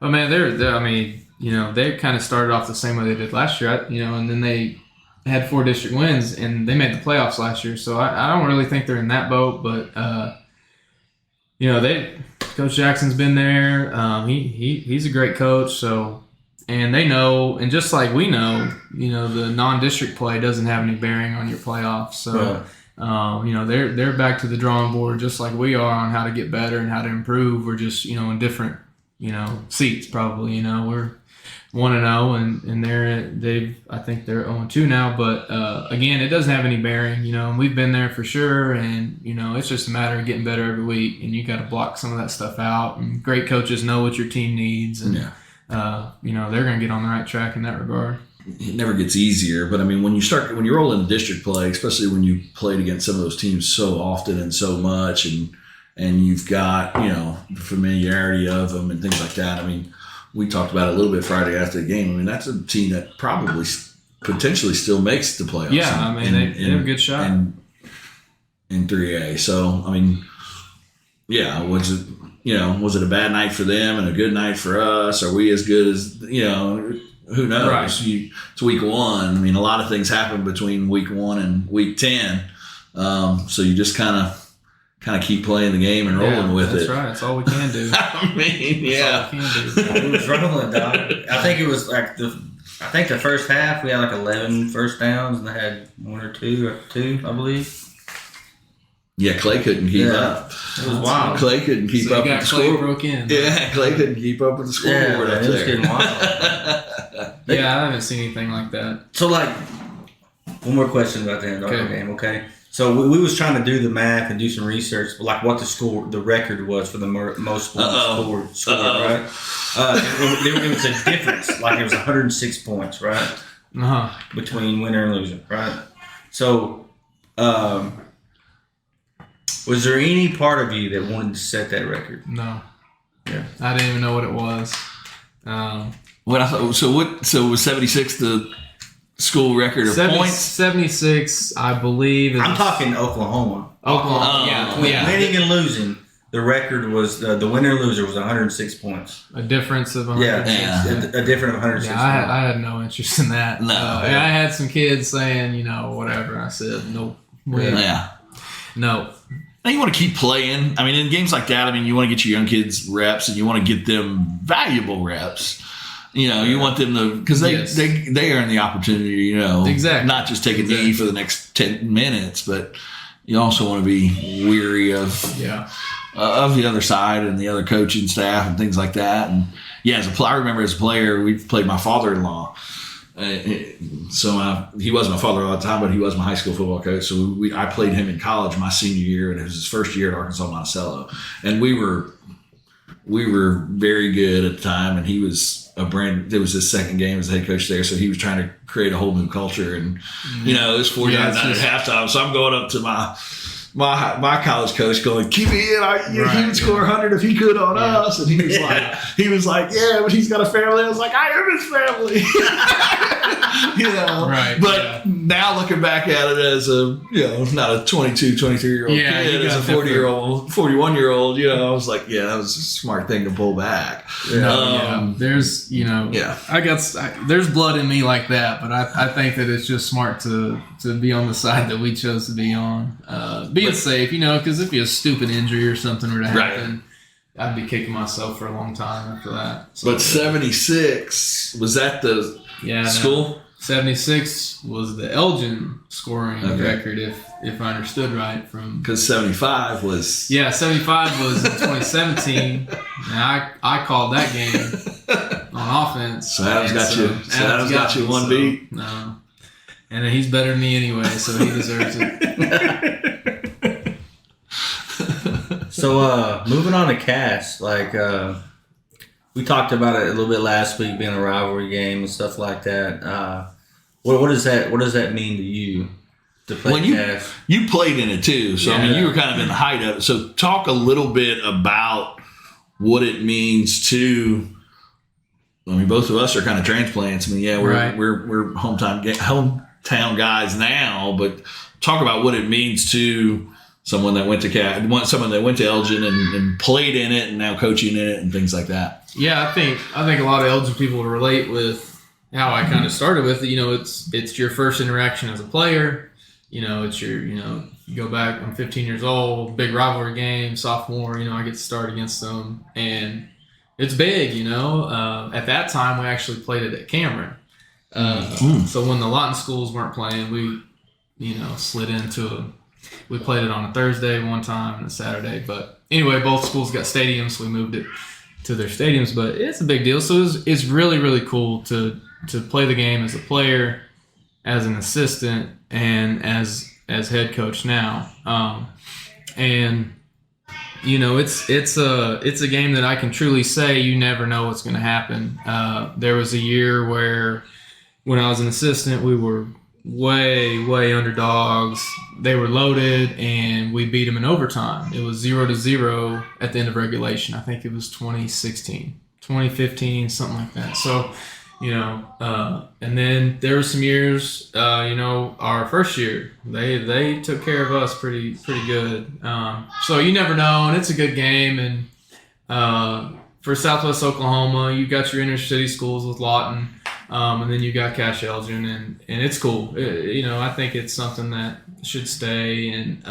[SPEAKER 3] Oh, man, they kind of started off the same way they did last year, and then they had 4 district wins, and they made the playoffs last year. So I don't really think they're in that boat, but, Coach Jackson's been there. He's a great coach, so... And they know, and just like we know, the non-district play doesn't have any bearing on your playoffs. So, right. They're back to the drawing board just like we are on how to get better and how to improve. We're just, in different, seats probably. We're 1-0, and I think they're 0-2 now. But again, it doesn't have any bearing, and we've been there for sure. And it's just a matter of getting better every week, and you got to block some of that stuff out. And great coaches know what your team needs, and they're going to get on the right track in that regard.
[SPEAKER 2] It never gets easier, but when you roll into district play, especially when you played against some of those teams so often and so much, and you've got the familiarity of them and things like that. We talked about it a little bit Friday after the game. That's a team that probably potentially still makes the playoffs.
[SPEAKER 3] Yeah, they have a good shot
[SPEAKER 2] in 3A. So was it a bad night for them and a good night for us? Are we as good as, who knows?
[SPEAKER 3] Right.
[SPEAKER 2] It's week 1. A lot of things happen between week 1 and week 10. So you just kind of keep playing the game and rolling with
[SPEAKER 3] that's
[SPEAKER 2] it.
[SPEAKER 3] That's right. That's all we can do.
[SPEAKER 2] That's all we can
[SPEAKER 1] do. It was rolling, dog. I think it was like the first half we had like 11 first downs, and they had 1 or 2, I believe.
[SPEAKER 2] Yeah, Clay couldn't keep up.
[SPEAKER 1] It was wild.
[SPEAKER 2] Clay couldn't keep up with the score.
[SPEAKER 3] Broke in.
[SPEAKER 2] Yeah, Clay couldn't keep up with the scoreboard up there.
[SPEAKER 1] It was getting wild.
[SPEAKER 3] I haven't seen anything like that.
[SPEAKER 1] So, one more question about the Anadarko game, okay? So we was trying to do the math and do some research, like what the record was for the most points scored, right? It was a difference, like it was 106 points, right?
[SPEAKER 3] Uh-huh.
[SPEAKER 1] Between winner and loser, right? So, was there any part of you that wanted to set that record?
[SPEAKER 3] No.
[SPEAKER 1] Yeah.
[SPEAKER 3] I didn't even know what it was.
[SPEAKER 2] So was 76 the school record of points?
[SPEAKER 3] 76, I believe.
[SPEAKER 1] I'm talking Oklahoma.
[SPEAKER 3] Oklahoma.
[SPEAKER 1] Yeah. Winning and losing. The record was the winner and loser was 106 points.
[SPEAKER 3] A difference of 100.
[SPEAKER 2] Yeah.
[SPEAKER 1] A difference of 106
[SPEAKER 3] Yeah,
[SPEAKER 1] points.
[SPEAKER 3] I had no interest in that.
[SPEAKER 2] No.
[SPEAKER 3] And I had some kids saying, whatever. I said, nope.
[SPEAKER 2] Yeah.
[SPEAKER 3] No.
[SPEAKER 2] Now you want to keep playing. I mean, in games like that, you want to get your young kids reps and you want to get them valuable reps. You want them to, because they earn the opportunity,
[SPEAKER 3] Exactly.
[SPEAKER 2] not just take a knee for the next 10 minutes, but you also want to be weary of the other side and the other coaching staff and things like that. And I remember as a player, we played my father-in-law. So he wasn't my father all the time, but he was my high school football coach. So I played him in college my senior year, and it was his first year at Arkansas Monticello. And we were very good at the time, and he was it was his second game as head coach there, so he was trying to create a whole new culture. And it was 49-9 at halftime, so I'm going up to my college coach going, keep it in. He would score 100 if he could on us. And he was like, yeah, but he's got a family. I was like, I am his family.
[SPEAKER 3] Right.
[SPEAKER 2] But now looking back at it as not a 22, 23-year-old kid, as a 40-year-old, 41-year-old, I was like, that was a smart thing to pull back.
[SPEAKER 3] There's, there's blood in me like that, but I think that it's just smart to be on the side that we chose to be on. Being safe, because if a stupid injury or something were to happen, I'd be kicking myself for a long time after that. So,
[SPEAKER 2] but 76, was that the school?
[SPEAKER 3] No. 76 was the Elgin scoring record, if I understood right.
[SPEAKER 2] Because 75 was...
[SPEAKER 3] 75 was in 2017. And I called that game on offense.
[SPEAKER 2] So Adam's got you one beat.
[SPEAKER 3] No. And he's better than me anyway, so he deserves it.
[SPEAKER 1] So, moving on to Cass, we talked about it a little bit last week, being a rivalry game and stuff like that. What does that mean to you to play Cass?
[SPEAKER 2] You played in it too, so you were kind of in the height of it. So, talk a little bit about what it means to. Both of us are kind of transplants. We're hometown guys now, but talk about what it means to someone that went to Elgin and played in it and now coaching in it and things like that.
[SPEAKER 3] Yeah, I think a lot of Elgin people will relate with how I kind of started with it. It's your first interaction as a player. It's your, you go back, I'm 15 years old, big rivalry game, sophomore, I get to start against them, and it's big, At that time, we actually played it at Cameron. So when the Lawton schools weren't playing, we, slid into we played it on a Thursday one time and a Saturday. But anyway, both schools got stadiums, so we moved it to their stadiums. But it's a big deal. So it's really, really cool to play the game as a player, as an assistant, and as head coach now. And it's a game that I can truly say you never know what's going to happen. There was a year where when I was an assistant, we were way underdogs. They were loaded, and we beat them in overtime. It was 0-0 at the end of regulation. I think it was 2016, 2015, something like that. So, and then there were some years, our first year, they took care of us pretty good. So you never know, and it's a good game. And for Southwest Oklahoma, you got your inner city schools with Lawton. And then you got Cash Elgin, and it's cool. I think it's something that should stay and,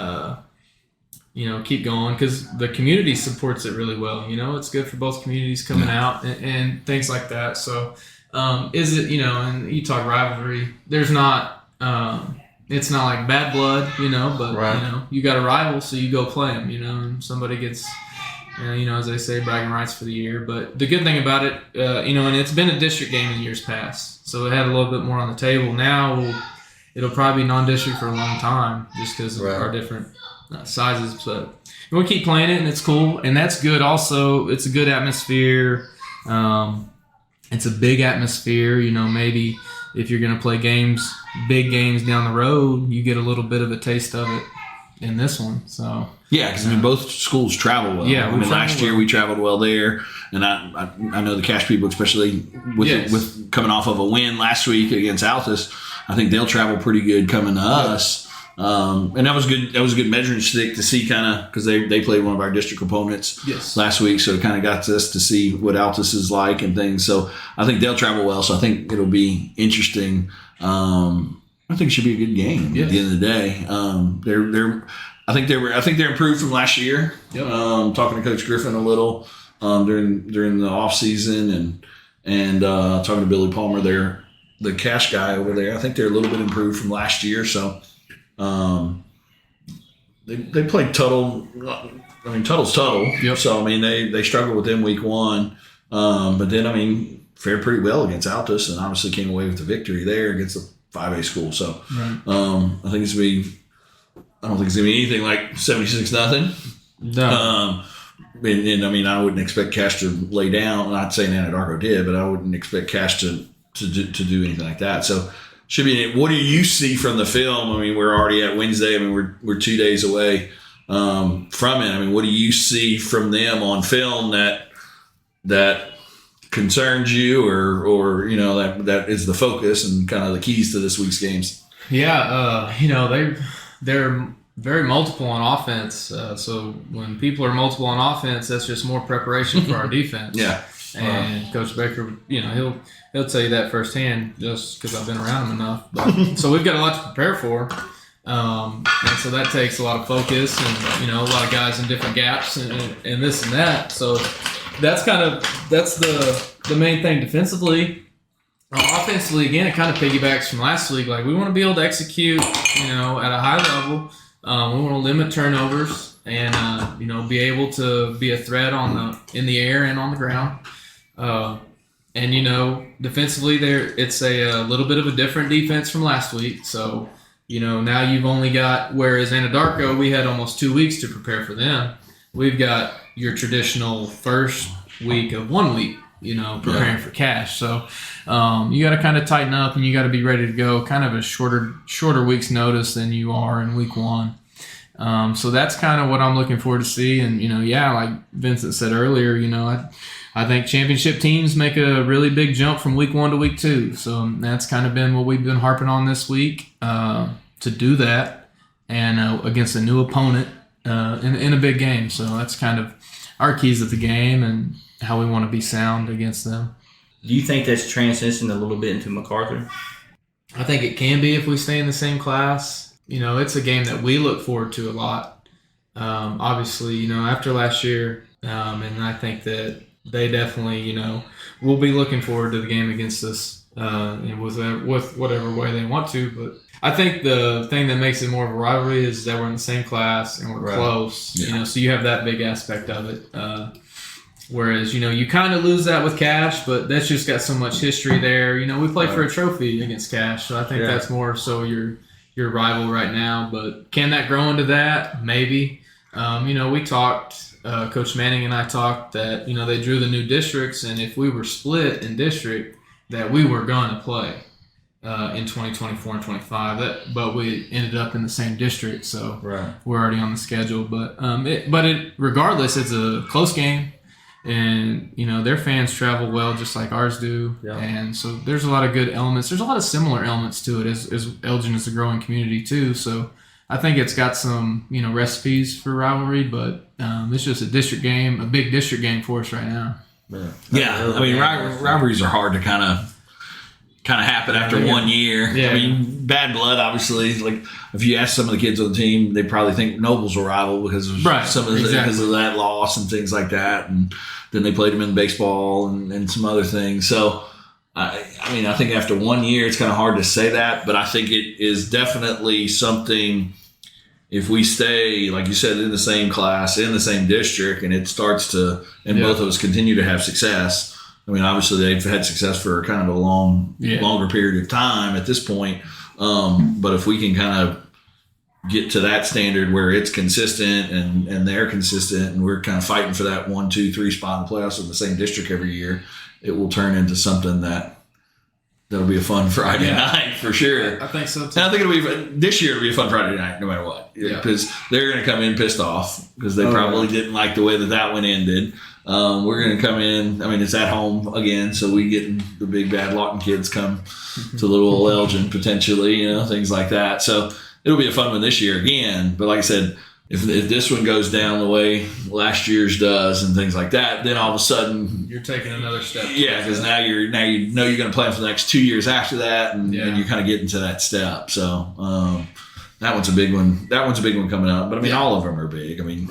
[SPEAKER 3] keep going because the community supports it really well. It's good for both communities coming out and things like that. So, is it, and you talk rivalry, there's not, it's not like bad blood, but,
[SPEAKER 1] right.
[SPEAKER 3] You got a rival, so you go play them, and somebody gets, as they say, bragging rights for the year. But the good thing about it, and it's been a district game in years past, so it had a little bit more on the table. Now it'll probably be non-district for a long time just because of our different sizes. But we'll keep playing it, and it's cool, and that's good. Also, it's a good atmosphere. It's a big atmosphere. Maybe if you're going to play games, big games down the road, you get a little bit of a taste of it in this one. So
[SPEAKER 2] yeah, because both schools travel well.
[SPEAKER 3] Yeah,
[SPEAKER 2] last year we traveled well there, and I know the Cash people, especially with coming off of a win last week against Altus, I think they'll travel pretty good coming to us. And that was good. That was a good measuring stick to see kind of, because they played one of our district opponents last week, so it kind of got us to see what Altus is like and things. So I think they'll travel well. So I think it'll be interesting. I think it should be a good game at the end of the day. I think they're improved from last year.
[SPEAKER 3] Yep.
[SPEAKER 2] Talking to Coach Griffin a little during the off season and talking to Billy Palmer, the Cash guy over there. I think they're a little bit improved from last year. So. They played Tuttle. I mean, Tuttle's Tuttle.
[SPEAKER 3] Yep.
[SPEAKER 2] So, I mean, they struggled with them week one. But then, I mean, fared pretty well against Altus and obviously came away with the victory there against the 5A school. So, I think it's going to be, I don't think it's going to be anything like 76-0.
[SPEAKER 3] No.
[SPEAKER 2] And I mean, I wouldn't expect Cash to lay down. I'm not saying Anadarko did, but I wouldn't expect Cash to do anything like that. So, should be. What do you see from the film? I mean, we're already at Wednesday. I mean, we're 2 days away from it. I mean, what do you see from them on film that concerns you, or that is the focus and kind of the keys to this week's games?
[SPEAKER 3] Yeah, they're very multiple on offense. So when people are multiple on offense, that's just more preparation for our defense.
[SPEAKER 2] Yeah.
[SPEAKER 3] And Coach Baker, he'll tell you that firsthand just because I've been around him enough. But, so we've got a lot to prepare for. And so that takes a lot of focus and, a lot of guys in different gaps and this and that. So that's the main thing defensively. Offensively, again, it kind of piggybacks from last week. Like, we want to be able to execute, at a high level. We want to limit turnovers and, be able to be a threat in the air and on the ground. And defensively, it's a little bit of a different defense from last week. So, now you've only got, whereas Anadarko, we had almost 2 weeks to prepare for them. We've got your traditional first week of 1 week, preparing for Cash. So, you got to kind of tighten up and you got to be ready to go. Kind of a shorter week's notice than you are in week one. So that's kind of what I'm looking forward to see. And, like Vincent said earlier, I think championship teams make a really big jump from week 1 to week 2. So that's kind of been what we've been harping on this week, to do that and against a new opponent in a big game. So that's kind of our keys to the game and how we want to be sound against them.
[SPEAKER 1] Do you think that's transitioned a little bit into MacArthur?
[SPEAKER 3] I think it can be if we stay in the same class. It's a game that we look forward to a lot. Obviously, after last year, and I think that they definitely, will be looking forward to the game against us with whatever way they want to. But I think the thing that makes it more of a rivalry is that we're in the same class and we're close.
[SPEAKER 2] Yeah.
[SPEAKER 3] So you have that big aspect of it. Whereas, you kind of lose that with Cash, but that's just got so much history there. We play for a trophy against Cash, so I think that's more so your rival right now. But can that grow into that? Maybe. We talked, Coach Manning and I talked that, they drew the new districts, and if we were split in district, that we were going to play in 2024 and 25. But we ended up in the same district, so we're already on the schedule. But regardless, it's a close game. And, their fans travel well just like ours do. Yeah. And so there's a lot of good elements. There's a lot of similar elements to it as Elgin is a growing community too. So I think it's got some, recipes for rivalry, but it's just a district game, a big district game for us right now.
[SPEAKER 2] Yeah. I mean, rivalries are hard to kind of happen after 1 year.
[SPEAKER 3] Yeah.
[SPEAKER 2] I mean, bad blood, obviously. Like, if you ask some of the kids on the team, they probably think Noble's a rival because of because of that loss and things like that. And then they played them in baseball and some other things. So, I think after 1 year, it's kind of hard to say that. But I think it is definitely something, if we stay, like you said, in the same class, in the same district, and it starts to, and both of us continue to have success. I mean, obviously they've had success for kind of a longer period of time at this point. But if we can kind of get to that standard where it's consistent and they're consistent and we're kind of fighting for that 1, 2, 3 spot in the playoffs in the same district every year, it will turn into something that that'll be a fun Friday night for sure.
[SPEAKER 3] I think so too.
[SPEAKER 2] And I think this year it'll be a fun Friday night no matter what. Because they're going to come in pissed off because they probably didn't like the way that one ended. We're going to come in. I mean, it's at home again, so we getting the big bad Lawton kids come to little old Elgin potentially, things like that. So it'll be a fun one this year again. But like I said, if this one goes down the way last year's does and things like that, then all of a sudden
[SPEAKER 3] you're taking another step.
[SPEAKER 2] Yeah, because now you know you're going to plan for the next 2 years after that, and you're kind of getting to that step. So that one's a big one. That one's a big one coming up. But I mean, all of them are big. I mean,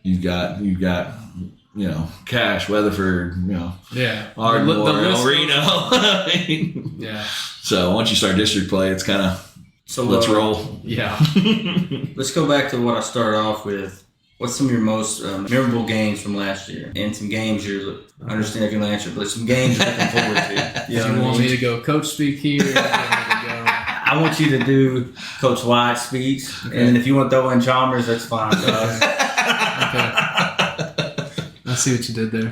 [SPEAKER 2] you've got Cash, Weatherford, Ardmore, El Reno.
[SPEAKER 3] Yeah.
[SPEAKER 2] So once you start district play, it's kind of let's roll.
[SPEAKER 3] Yeah.
[SPEAKER 1] Let's go back to what I started off with. What's some of your most memorable games from last year? And some games I understand if you don't answer, but some games you're looking forward to.
[SPEAKER 3] Do you want me to go coach speak here?
[SPEAKER 1] I want you to do Coach Wyatt speech. Okay. And if you want to throw in Chalmers, that's fine.
[SPEAKER 3] Okay. I see what you did there.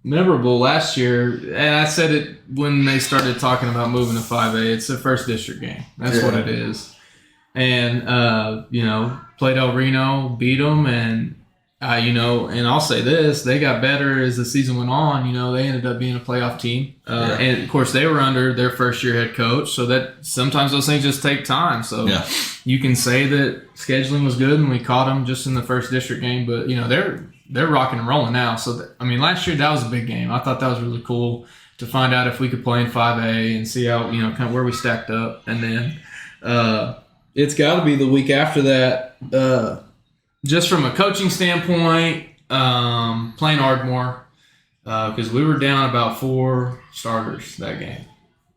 [SPEAKER 3] Memorable last year, and I said it when they started talking about moving to 5A. It's the first district game. That's what it is. And, played El Reno, beat them, and, and I'll say this, they got better as the season went on. They ended up being a playoff team. And, of course, they were under their first-year head coach, so that sometimes those things just take time. So you can say that scheduling was good, and we caught them just in the first district game, but, they're rocking and rolling now. So, last year that was a big game. I thought that was really cool to find out if we could play in 5A and see how, kind of where we stacked up. And then it's got to be the week after that, just from a coaching standpoint, playing Ardmore, because we were down about 4 starters that game.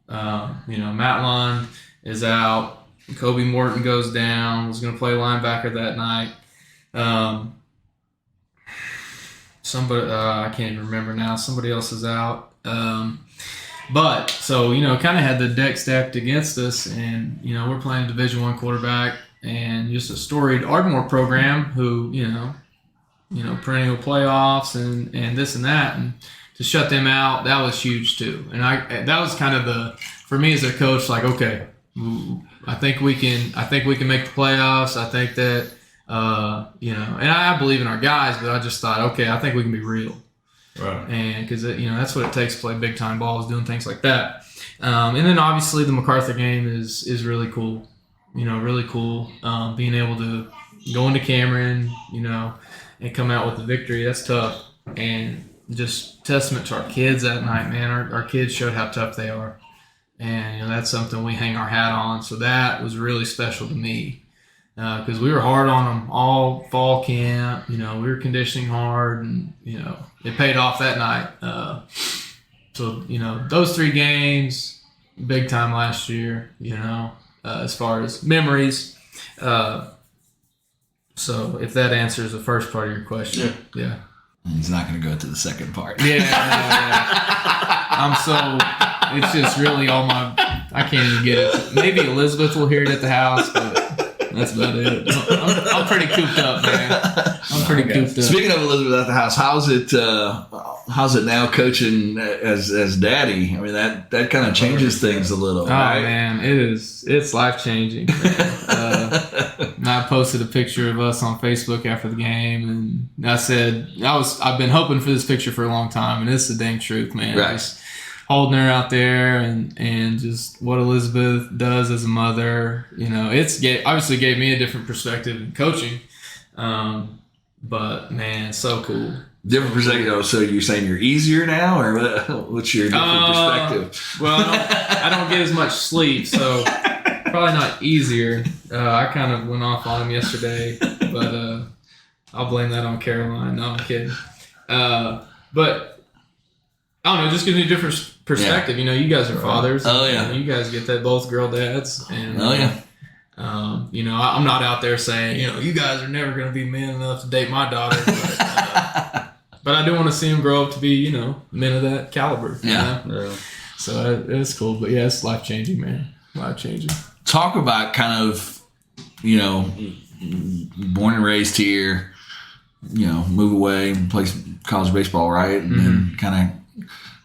[SPEAKER 3] Matt Lund is out. Kobe Morton goes down, was going to play linebacker that night. Somebody, I can't even remember now. Somebody else is out. But so, kind of had the deck stacked against us, and, we're playing a Division I quarterback and just a storied Ardmore program who, perennial playoffs and this and that. And to shut them out, that was huge too. And that was kind of for me as a coach, like, okay, I think we can make the playoffs. I think that, and I believe in our guys, but I just thought, okay, I think we can be real.
[SPEAKER 2] Right.
[SPEAKER 3] And because, that's what it takes to play big time balls, doing things like that. And then obviously the MacArthur game is really cool. Really cool. Being able to go into Cameron, and come out with the victory, that's tough. And just testament to our kids that night, man. Our kids showed how tough they are. And, that's something we hang our hat on. So that was really special to me. Because we were hard on them all fall camp. We were conditioning hard, and, it paid off that night. So, those 3 games, big time last year, as far as memories. So if that answers the first part of your question. Yeah.
[SPEAKER 2] He's not going to go to the second part.
[SPEAKER 3] Yeah. It's just really I can't even get it. Maybe Elizabeth will hear it at the house, but that's about it. I'm pretty cooped up, man. I'm pretty cooped up.
[SPEAKER 2] Speaking of Elizabeth at the house, how's it now coaching as daddy? I mean, that kind of changes things a little.
[SPEAKER 3] Oh,
[SPEAKER 2] right?
[SPEAKER 3] Man, it's life changing. I posted a picture of us on Facebook after the game, and I said I've been hoping for this picture for a long time, and it's the dang truth, man.
[SPEAKER 2] Right.
[SPEAKER 3] Just holding her out there, and just what Elizabeth does as a mother, obviously gave me a different perspective in coaching. But man, so cool.
[SPEAKER 2] Different perspective. So you're saying you're easier now, or what's your different perspective?
[SPEAKER 3] Well, I don't get as much sleep, so probably not easier. I kind of went off on him yesterday, but I'll blame that on Caroline. No, I'm kidding. But I don't know, just gives me a different perspective.
[SPEAKER 2] Yeah.
[SPEAKER 3] You guys are fathers.
[SPEAKER 2] Oh yeah.
[SPEAKER 3] You guys get that, both girl dads. And,
[SPEAKER 2] oh yeah.
[SPEAKER 3] I'm not out there saying, you guys are never going to be men enough to date my daughter. But I do want to see them grow up to be, men of that caliber.
[SPEAKER 2] Yeah.
[SPEAKER 3] So it's cool. But yeah, it's life changing, man. Life changing.
[SPEAKER 2] Talk about kind of, born and raised here, move away and play college baseball, right? And then kind of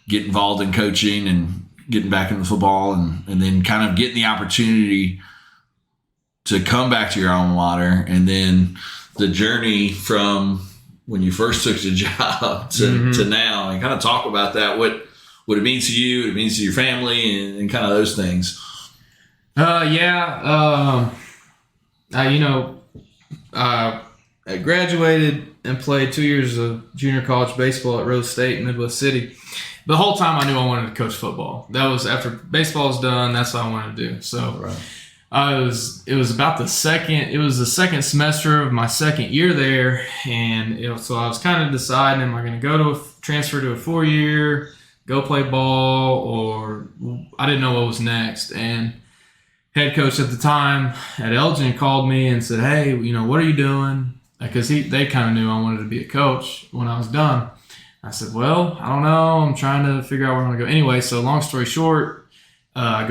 [SPEAKER 2] get involved in coaching and getting back into football, and then kind of getting the opportunity to come back to your alma mater, and then the journey from when you first took the job to now, and kind of talk about that, what it means to you, what it means to your family, and kind of those things.
[SPEAKER 3] I graduated and played 2 years of junior college baseball at Rose State in Midwest City. The whole time I knew I wanted to coach football. That was after baseball was done. That's what I wanted to do. So it was about the second semester of my second year there. And so I was kind of deciding, am I going to go to transfer to a 4-year, go play ball, or I didn't know what was next. And head coach at the time at Elgin called me and said, hey, what are you doing? Because they kind of knew I wanted to be a coach when I was done. I said, well, I don't know. I'm trying to figure out where I'm going to go. Anyway, so long story short, I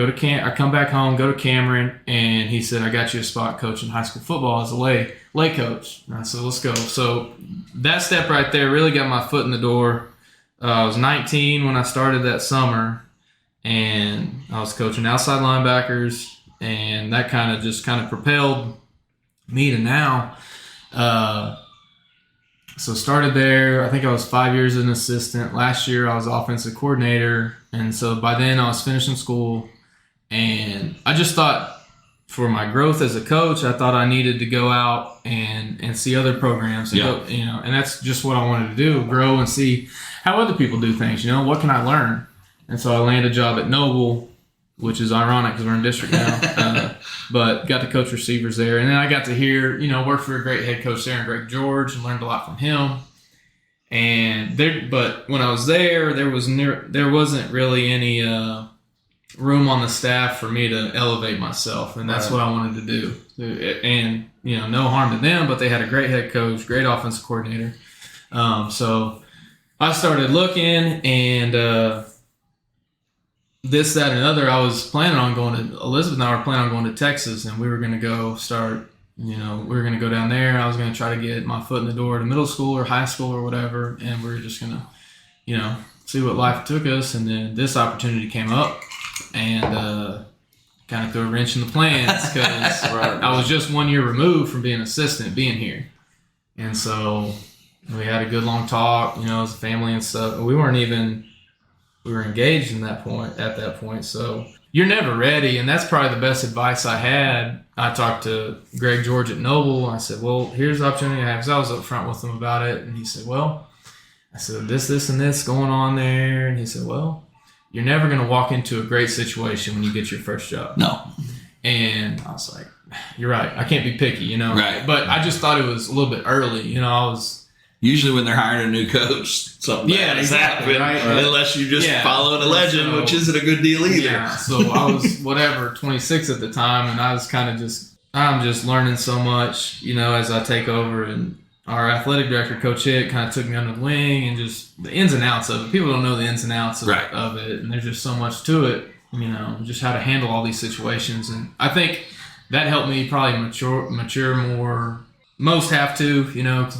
[SPEAKER 3] come back home, go to Cameron, and he said, I got you a spot coaching high school football as a lay coach. And I said, let's go. So that step right there really got my foot in the door. I was 19 when I started that summer, and I was coaching outside linebackers, and that kind of propelled me to now. So started there. I think I was 5 years as an assistant. Last year I was offensive coordinator. And so by then I was finishing school, and I just thought for my growth as a coach, I thought I needed to go out and see other programs and go, and that's just what I wanted to do, grow and see how other people do things, what can I learn? And so I landed a job at Noble, which is ironic because we're in district now, but got to coach receivers there. And then I got to hear, work for a great head coach there, Greg George, and learned a lot from him. But when I was there, there wasn't really any room on the staff for me to elevate myself, and that's what I wanted to do. And no harm to them, but they had a great head coach, great offensive coordinator. So I started looking, and this, that, and other. I was planning on going to Elizabeth and I were planning on going to Texas, and we were going to go start. We were going to go down there. I was going to try to get my foot in the door to middle school or high school or whatever, and we were just going to, see what life took us. And then this opportunity came up, and kind of threw a wrench in the plans because I was just 1 year removed from being an assistant, being here, and so we had a good long talk, as a family and stuff. We were engaged at that point. So you're never ready. And that's probably the best advice I had. I talked to Greg George at Noble. I said, well, here's the opportunity I have. Because I was up front with him about it. And he said, well, I said, this, and this going on there. And he said, well, you're never going to walk into a great situation when you get your first job.
[SPEAKER 2] No.
[SPEAKER 3] And I was like, you're right. I can't be picky,
[SPEAKER 2] Right.
[SPEAKER 3] But I just thought it was a little bit early. I was...
[SPEAKER 2] Usually when they're hiring a new coach, something bad has happened,
[SPEAKER 3] right?
[SPEAKER 2] Unless you just following a legend, which isn't a good deal either.
[SPEAKER 3] Yeah, so I was 26 at the time, and I was kind of I'm just learning so much, as I take over. And our athletic director, Coach Hitt, kind of took me under the wing, and just the ins and outs of it. People don't know the ins and outs of it, and there's just so much to it, just how to handle all these situations. And I think that helped me probably mature more. Most have to,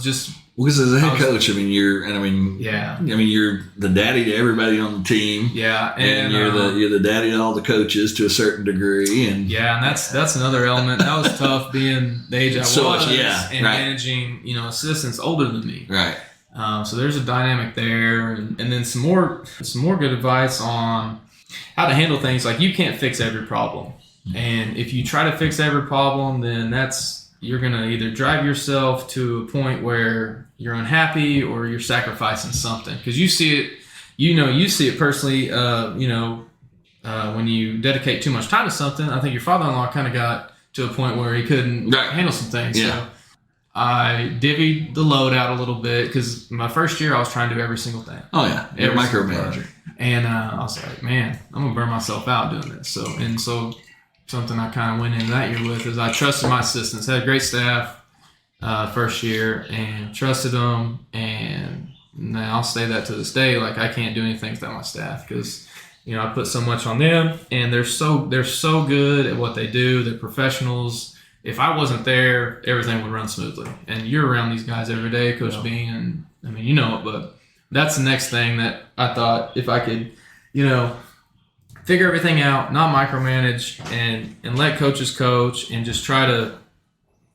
[SPEAKER 3] just...
[SPEAKER 2] Because as a head coach, you're the daddy to everybody on the team.
[SPEAKER 3] Yeah,
[SPEAKER 2] and you're the daddy to all the coaches to a certain degree. And
[SPEAKER 3] that's another element. That was tough being the age I was, and managing assistants older than me.
[SPEAKER 2] Right.
[SPEAKER 3] So there's a dynamic there, and then some more good advice on how to handle things. Like, you can't fix every problem, and if you try to fix every problem, then you're going to either drive yourself to a point where you're unhappy or you're sacrificing something. Because you see it, you see it personally, when you dedicate too much time to something. I think your father-in-law kind of got to a point where he couldn't handle some things. Yeah. So I divvied the load out a little bit because my first year I was trying to do every single thing.
[SPEAKER 2] Oh, yeah. You're a micromanager.
[SPEAKER 3] And I was like, man, I'm going to burn myself out doing this. So something I kind of went in that year with is I trusted my assistants. Had a great staff first year and trusted them, and I'll say that to this day. Like, I can't do anything without my staff because I put so much on them, and they're so good at what they do. They're professionals. If I wasn't there, everything would run smoothly. And you're around these guys every day, Coach Bean, and it, but that's the next thing that I thought if I could, figure everything out, not micromanage, and let coaches coach, and just try to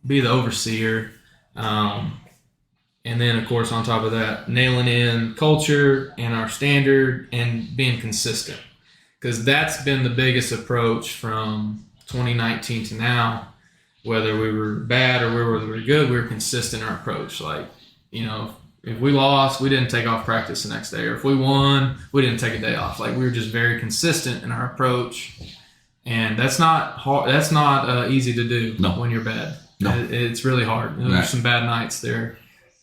[SPEAKER 3] be the overseer. And then, of course, on top of that, nailing in culture and our standard and being consistent. Because that's been the biggest approach from 2019 to now. Whether we were bad or whether we were good, we were consistent in our approach. Like, if we lost, we didn't take off practice the next day. Or if we won, we didn't take a day off. Like, we were just very consistent in our approach. And that's not hard. That's not easy to do when you're bad. No. It's really hard. There's some bad nights there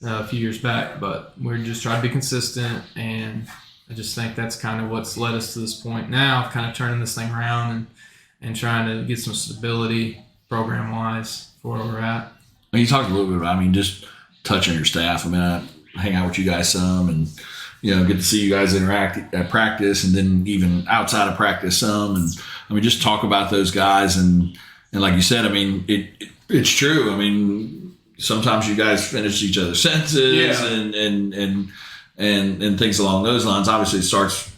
[SPEAKER 3] a few years back, but we're just trying to be consistent. And I just think that's kind of what's led us to this point now, of kind of turning this thing around and trying to get some stability program-wise for where we're at.
[SPEAKER 2] Well, you talked a little bit about, just touch on your staff. I hang out with you guys some and, get to see you guys interact at practice and then even outside of practice some. And, just talk about those guys. And like you said, it's true. Sometimes you guys finish each other's sentences and things along those lines. Obviously, it starts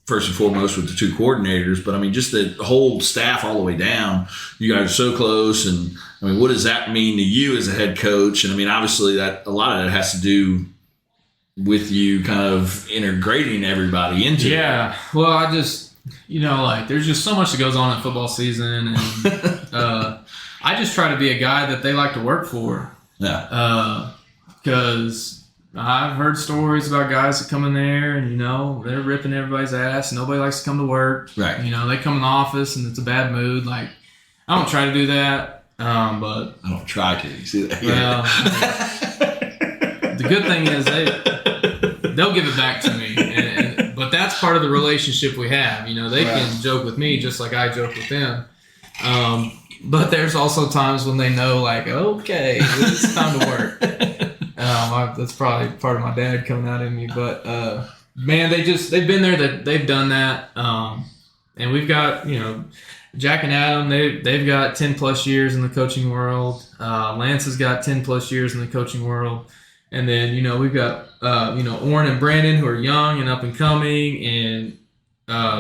[SPEAKER 2] first and foremost with the two coordinators, but just the whole staff all the way down. You guys are so close, and what does that mean to you as a head coach? And obviously, that a lot of that has to do with you kind of integrating everybody into it.
[SPEAKER 3] Yeah, well, I just there's just so much that goes on in football season, and I just try to be a guy that they like to work for.
[SPEAKER 2] Yeah.
[SPEAKER 3] Because I've heard stories about guys that come in there and, they're ripping everybody's ass. Nobody likes to come to work.
[SPEAKER 2] Right.
[SPEAKER 3] They come in the office and it's a bad mood. Like, I don't try to do that. But
[SPEAKER 2] I don't try to. You see that?
[SPEAKER 3] Well, the good thing is they'll give it back to me. But that's part of the relationship we have. They can joke with me just like I joke with them. But there's also times when they know, like, okay, it's time to work. That's probably part of my dad coming out in me. But, man, they've been there, they've done that. And we've got, Jack and Adam, they've got 10-plus years in the coaching world. Lance has got 10-plus years in the coaching world. And then, we've got, Orrin and Brandon, who are young and up and coming. And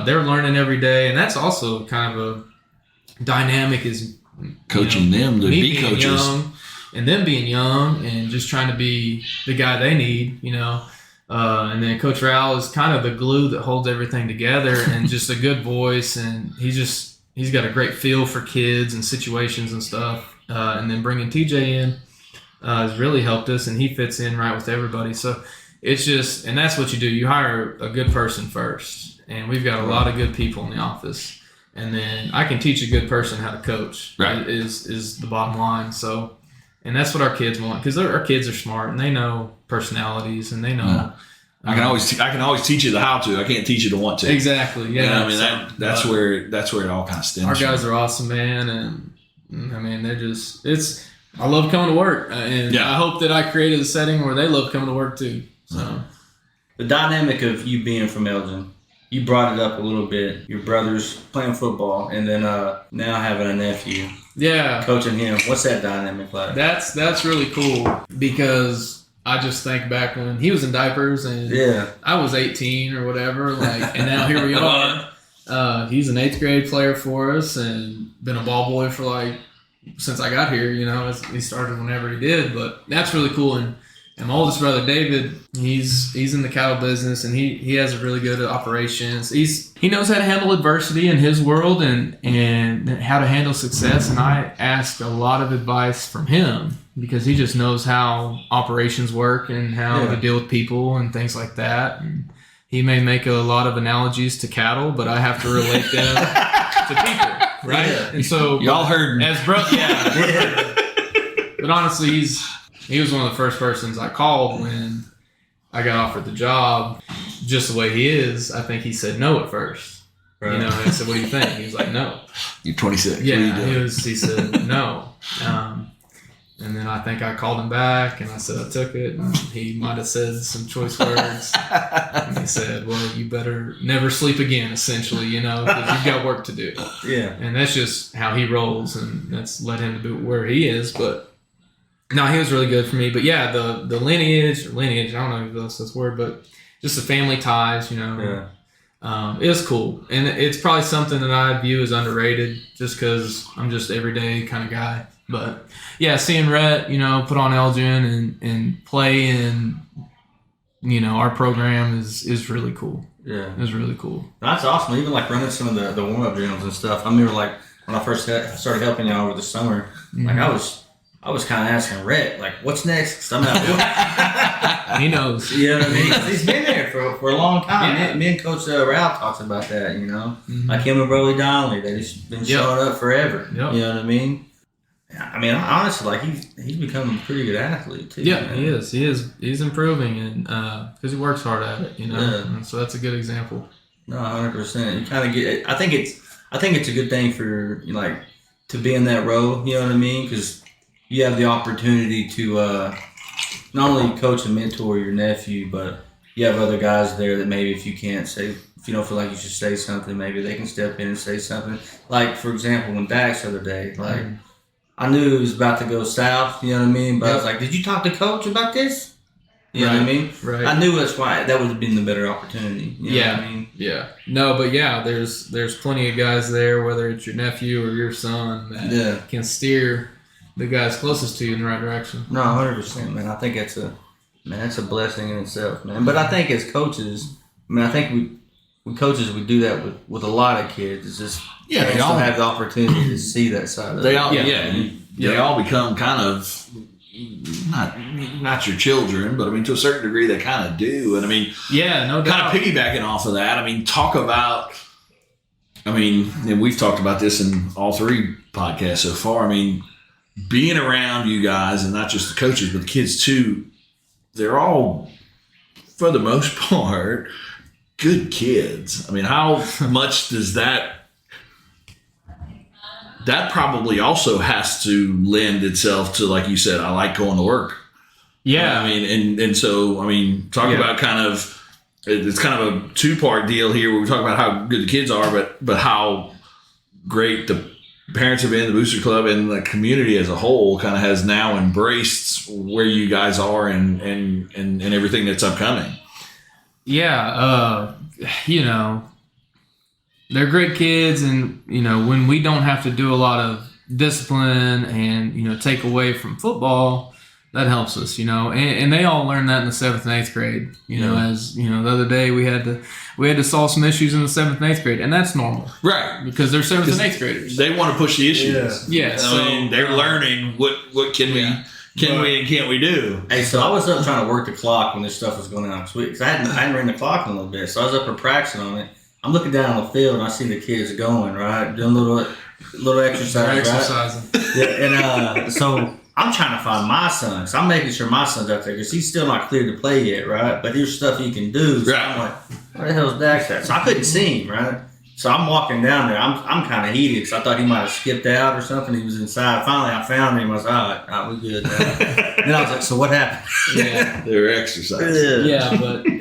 [SPEAKER 3] they're learning every day. And that's also kind of a dynamic, is
[SPEAKER 2] coaching them to be coaches,
[SPEAKER 3] young, and them being young and just trying to be the guy they need, and then Coach Raul is kind of the glue that holds everything together and just a good voice, and he's got a great feel for kids and situations and stuff, and then bringing TJ in has really helped us, and he fits in right with everybody. So it's just, and that's what you do, you hire a good person first, and we've got a lot of good people in the office. And then I can teach a good person how to coach. Right. Is the bottom line. So, and that's what our kids want, because our kids are smart and they know personalities and they know.
[SPEAKER 2] Yeah. I can always teach you the how to. I can't teach you the want to.
[SPEAKER 3] Exactly. Yeah.
[SPEAKER 2] That's where it all kind of stems.
[SPEAKER 3] Our guys are awesome, man, and they're just. I love coming to work, and I hope that I created a setting where they love coming to work too. So,
[SPEAKER 1] the dynamic of you being from Elgin. You brought it up a little bit. Your brother's playing football, and then now having a nephew.
[SPEAKER 3] Yeah,
[SPEAKER 1] coaching him. What's that dynamic like?
[SPEAKER 3] That's really cool, because I just think back when he was in diapers and I was 18 or whatever. Like, and now here we are. He's an 8th grade player for us and been a ball boy for since I got here. He started whenever he did, but that's really cool. And my oldest brother, David, he's in the cattle business, and he has a really good operations. He knows how to handle adversity in his world and how to handle success. And I ask a lot of advice from him, because he just knows how operations work and how to deal with people and things like that. And he may make a lot of analogies to cattle, but I have to relate them to people, right? Yeah. And so
[SPEAKER 2] y'all heard
[SPEAKER 3] as brother, But honestly, he was one of the first persons I called when I got offered the job. Just the way he is, I think he said no at first. Right. And I said, "What do you think?" He was like, "No."
[SPEAKER 2] You're 26.
[SPEAKER 3] Yeah, he said no. And then I think I called him back, and I said I took it. And he might have said some choice words. And he said, "Well, you better never sleep again," essentially, because you've got work to do.
[SPEAKER 1] Yeah.
[SPEAKER 3] And that's just how he rolls, and that's led him to be where he is. But no, he was really good for me. But yeah, the lineage, I don't know if that's the word, but just the family ties,
[SPEAKER 1] Yeah.
[SPEAKER 3] It was cool. And it's probably something that I view as underrated just because I'm just everyday kind of guy. But yeah, seeing Rhett, put on Elgin and play in, our program is really cool.
[SPEAKER 1] Yeah.
[SPEAKER 3] It was really cool.
[SPEAKER 1] That's awesome. Even like running some of the warm up drills and stuff. I remember like when I first started helping y'all over the summer, like I was kind of asking Rhett, like, what's next? 'Cause I'm not.
[SPEAKER 3] He knows.
[SPEAKER 1] You know what I mean? 'Cause he's been there for a long time.
[SPEAKER 3] Yeah.
[SPEAKER 1] Me and Coach Rao talks about that, Like him and Broly Donnelly, they just been showing up forever.
[SPEAKER 3] Yep.
[SPEAKER 1] You know what I mean? I mean, honestly, like he's become a pretty good athlete too.
[SPEAKER 3] Yeah,
[SPEAKER 1] man.
[SPEAKER 3] he is. He's improving, and because he works hard at it,
[SPEAKER 1] Yeah.
[SPEAKER 3] And so that's a good example.
[SPEAKER 1] No, 100%. You kind of get. I think it's a good thing for to be in that role. You know what I mean? Because you have the opportunity to not only coach and mentor your nephew, but you have other guys there that maybe if you don't feel like you should say something, maybe they can step in and say something. Like for example, when Dax the other day, like. I knew it was about to go south, you know what I mean? But I was like, did you talk to Coach about this? You know what I mean?
[SPEAKER 3] Right.
[SPEAKER 1] I knew that's why that would have been the better opportunity. You know what I mean?
[SPEAKER 3] Yeah. No, but yeah, there's plenty of guys there, whether it's your nephew or your son, that can steer the guys closest to you in the right direction.
[SPEAKER 1] No, 100%, man. I think that's a blessing in itself, man. But I think as coaches, I think we coaches, we do that with a lot of kids. It's just they all have the opportunity to see that side of
[SPEAKER 2] They
[SPEAKER 1] it.
[SPEAKER 2] all, they all become kind of not your children, but I mean to a certain degree they kind of do. And I mean,
[SPEAKER 3] no doubt.
[SPEAKER 2] Kind of piggybacking off of that. I mean, talk about. I mean, and we've talked about this in all three podcasts so far. I mean, being around you guys and not just the coaches, but the kids too. They're all, for the most part, good kids. I mean, how much does that probably also has to lend itself to, like you said, I like going to work.
[SPEAKER 3] Yeah.
[SPEAKER 2] I mean, and so, I mean, talk about kind of, it's kind of a two-part deal here where we talk about how good the kids are, but how great the parents have been, the Booster Club, and the community as a whole kind of has now embraced where you guys are and everything that's upcoming.
[SPEAKER 3] Yeah, they're great kids, and when we don't have to do a lot of discipline and take away from football, that helps us. And they all learn that in the 7th and 8th grade. As the other day we had to solve some issues in the 7th and 8th grade, and that's normal,
[SPEAKER 2] right?
[SPEAKER 3] Because they're 7th and 8th graders.
[SPEAKER 2] They want to push the issues.
[SPEAKER 3] Yeah.
[SPEAKER 2] I mean, they're learning what can we and can't we do.
[SPEAKER 1] Hey, so I was up trying to work the clock when this stuff was going on. Because I hadn't ran the clock in a little bit, so I was up and practicing on it. I'm looking down on the field and I see the kids going, right, doing little exercise,
[SPEAKER 3] exercising.
[SPEAKER 1] Right? Yeah, and so I'm trying to find my son. So I'm making sure my son's out there because he's still not cleared to play yet, right? But there's stuff he can do. So I'm like, where the hell's Dax at? So I couldn't see him, right? So I'm walking down there. I'm kind of heated because I thought he might have skipped out or something. He was inside. Finally, I found him. I was like, all right, we good now. Then I was like, so what happened?
[SPEAKER 3] Yeah.
[SPEAKER 2] They were exercising.
[SPEAKER 3] Yeah,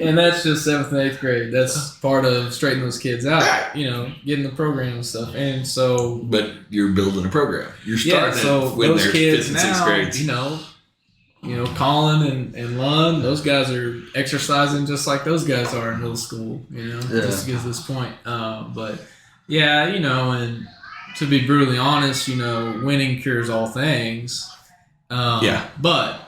[SPEAKER 3] and that's just 7th and 8th grade. That's part of straightening those kids out, getting the program and stuff. And so,
[SPEAKER 2] but you're building a program. You're starting
[SPEAKER 3] so
[SPEAKER 2] when
[SPEAKER 3] those
[SPEAKER 2] they're
[SPEAKER 3] kids
[SPEAKER 2] 5th and 6th
[SPEAKER 3] now,
[SPEAKER 2] grades.
[SPEAKER 3] Colin and Lund, those guys are exercising just like those guys are in middle school. Just to get to this point. But yeah, and to be brutally honest, winning cures all things. But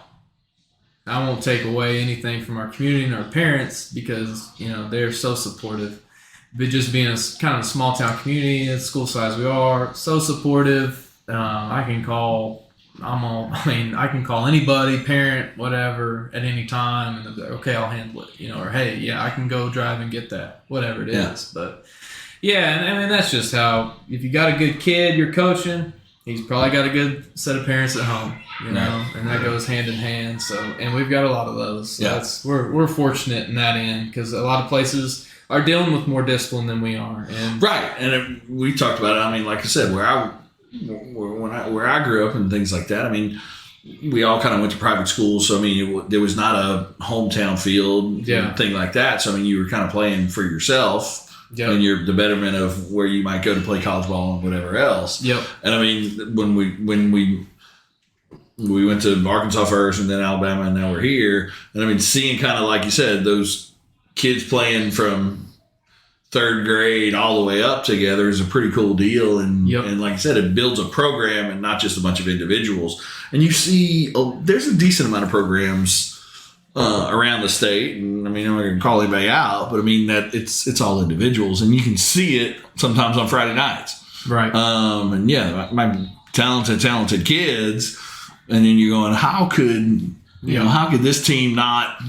[SPEAKER 3] I won't take away anything from our community and our parents because, they're so supportive. But just being a kind of a small town community, the school size we are, so supportive. I can call anybody, parent, whatever, at any time, and they'll be like, okay, I'll handle it, or hey, I can go drive and get that, whatever it is. But yeah, and I mean that's just how. If you got a good kid you're coaching, he's probably got a good set of parents at home, and that goes hand in hand. So, and we've got a lot of those. So we're fortunate in that end because a lot of places are dealing with more discipline than we are. And
[SPEAKER 2] right, and we talked about it. I mean, like I said, where I grew up and things like that. I mean, we all kind of went to private schools, so I mean, there was not a hometown field thing like that. So I mean, you were kind of playing for yourself. And you're the betterment of where you might go to play college ball and whatever else.
[SPEAKER 3] Yep.
[SPEAKER 2] And I mean, when we went to Arkansas first and then Alabama and now we're here. And I mean, seeing kind of like you said, those kids playing from third grade all the way up together is a pretty cool deal. And like I said, it builds a program and not just a bunch of individuals. And you see, there's a decent amount of programs around the state. And I mean, I'm not going to call anybody out, but I mean that it's all individuals, and you can see it sometimes on Friday nights.
[SPEAKER 3] Right.
[SPEAKER 2] And yeah, my talented kids. And then you're going, how could this team not,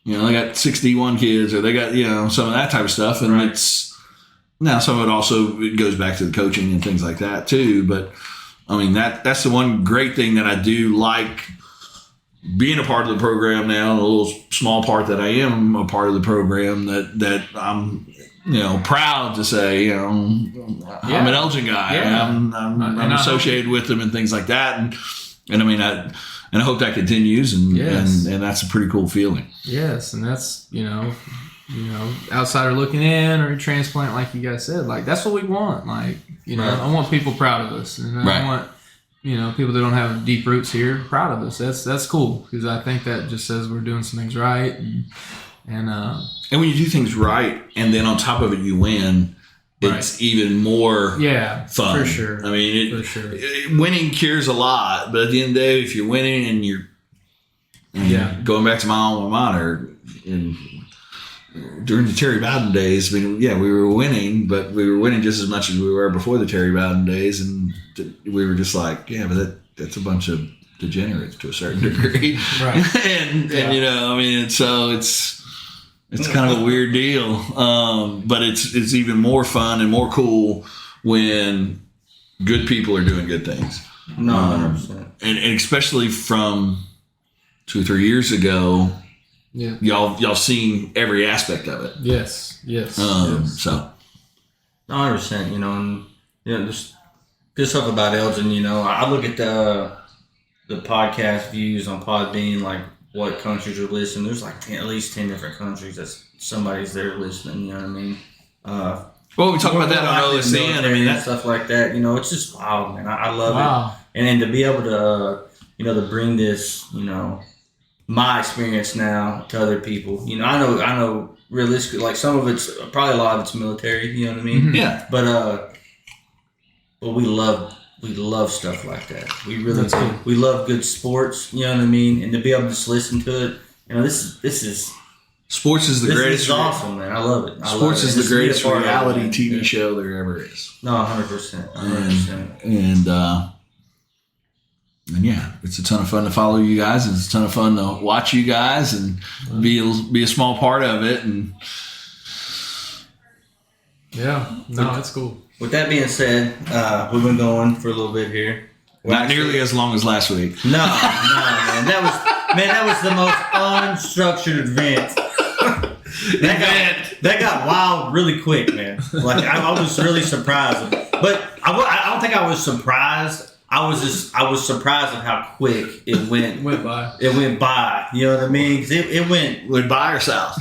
[SPEAKER 2] they got 61 kids, or they got, some of that type of stuff. And it's, now some of it also, it goes back to the coaching and things like that too. But I mean, that's the one great thing that I do like being a part of the program now, a little small part that I am a part of the program that I'm, proud to say, I'm an Elgin guy.
[SPEAKER 3] Yeah.
[SPEAKER 2] I'm associated with them and things like that. And I mean, I hope that continues, and that's a pretty cool feeling.
[SPEAKER 3] Yes, and that's outsider looking in, or a transplant, like you guys said, like that's what we want. Like I want people proud of us, and I want people that don't have deep roots here proud of us. That's cool, because I think that just says we're doing some things right, and
[SPEAKER 2] when you do things right, and then on top of it you win. It's even more fun.
[SPEAKER 3] For sure.
[SPEAKER 2] I mean, winning cures a lot, but at the end of the day, if you're winning and you're going back to my alma mater, and during the Terry Bowden days, I mean, we were winning, but we were winning just as much as we were before the Terry Bowden days, and we were just like, but that's a bunch of degenerates to a certain degree.
[SPEAKER 3] Right.
[SPEAKER 2] and I mean, so it's kind of a weird deal, but it's even more fun and more cool when good people are doing good things.
[SPEAKER 1] No, 100%.
[SPEAKER 2] And especially from 2 or 3 years ago, y'all seen every aspect of it.
[SPEAKER 3] Yes.
[SPEAKER 2] So
[SPEAKER 1] 100%. And just good stuff about Elgin. I look at the podcast views on Podbean, like what countries are listening. There's like at least 10 different countries that somebody's there listening. You know what I mean?
[SPEAKER 2] Well, we talk about that on OSN. I mean, that
[SPEAKER 1] stuff like that. It's just wild, man. I love it, and to be able to, to bring this, my experience now to other people. I know. Realistically, like some of it's probably a lot of it's military. You know what I mean?
[SPEAKER 2] Mm-hmm. Yeah.
[SPEAKER 1] But we love stuff like that. We really do.
[SPEAKER 3] Cool.
[SPEAKER 1] We love good sports, you know what I mean? And to be able to just listen to it, this is
[SPEAKER 2] sports is the greatest.
[SPEAKER 1] This is awesome, man. I love it.
[SPEAKER 2] Sports is the greatest reality TV show there ever is.
[SPEAKER 1] No, 100%. 100%.
[SPEAKER 2] And yeah, it's a ton of fun to follow you guys. It's a ton of fun to watch you guys and be a small part of it. And
[SPEAKER 3] it's cool.
[SPEAKER 1] With that being said, we've been going for a little bit here.
[SPEAKER 2] Not nearly as long as last week.
[SPEAKER 1] No, man. That was the most unstructured event. That got wild really quick, man. Like I was really surprised, but I don't think I was surprised. I was surprised at how quick it went
[SPEAKER 3] by.
[SPEAKER 1] It went by. You know what I mean? 'Cause it went
[SPEAKER 2] by or south.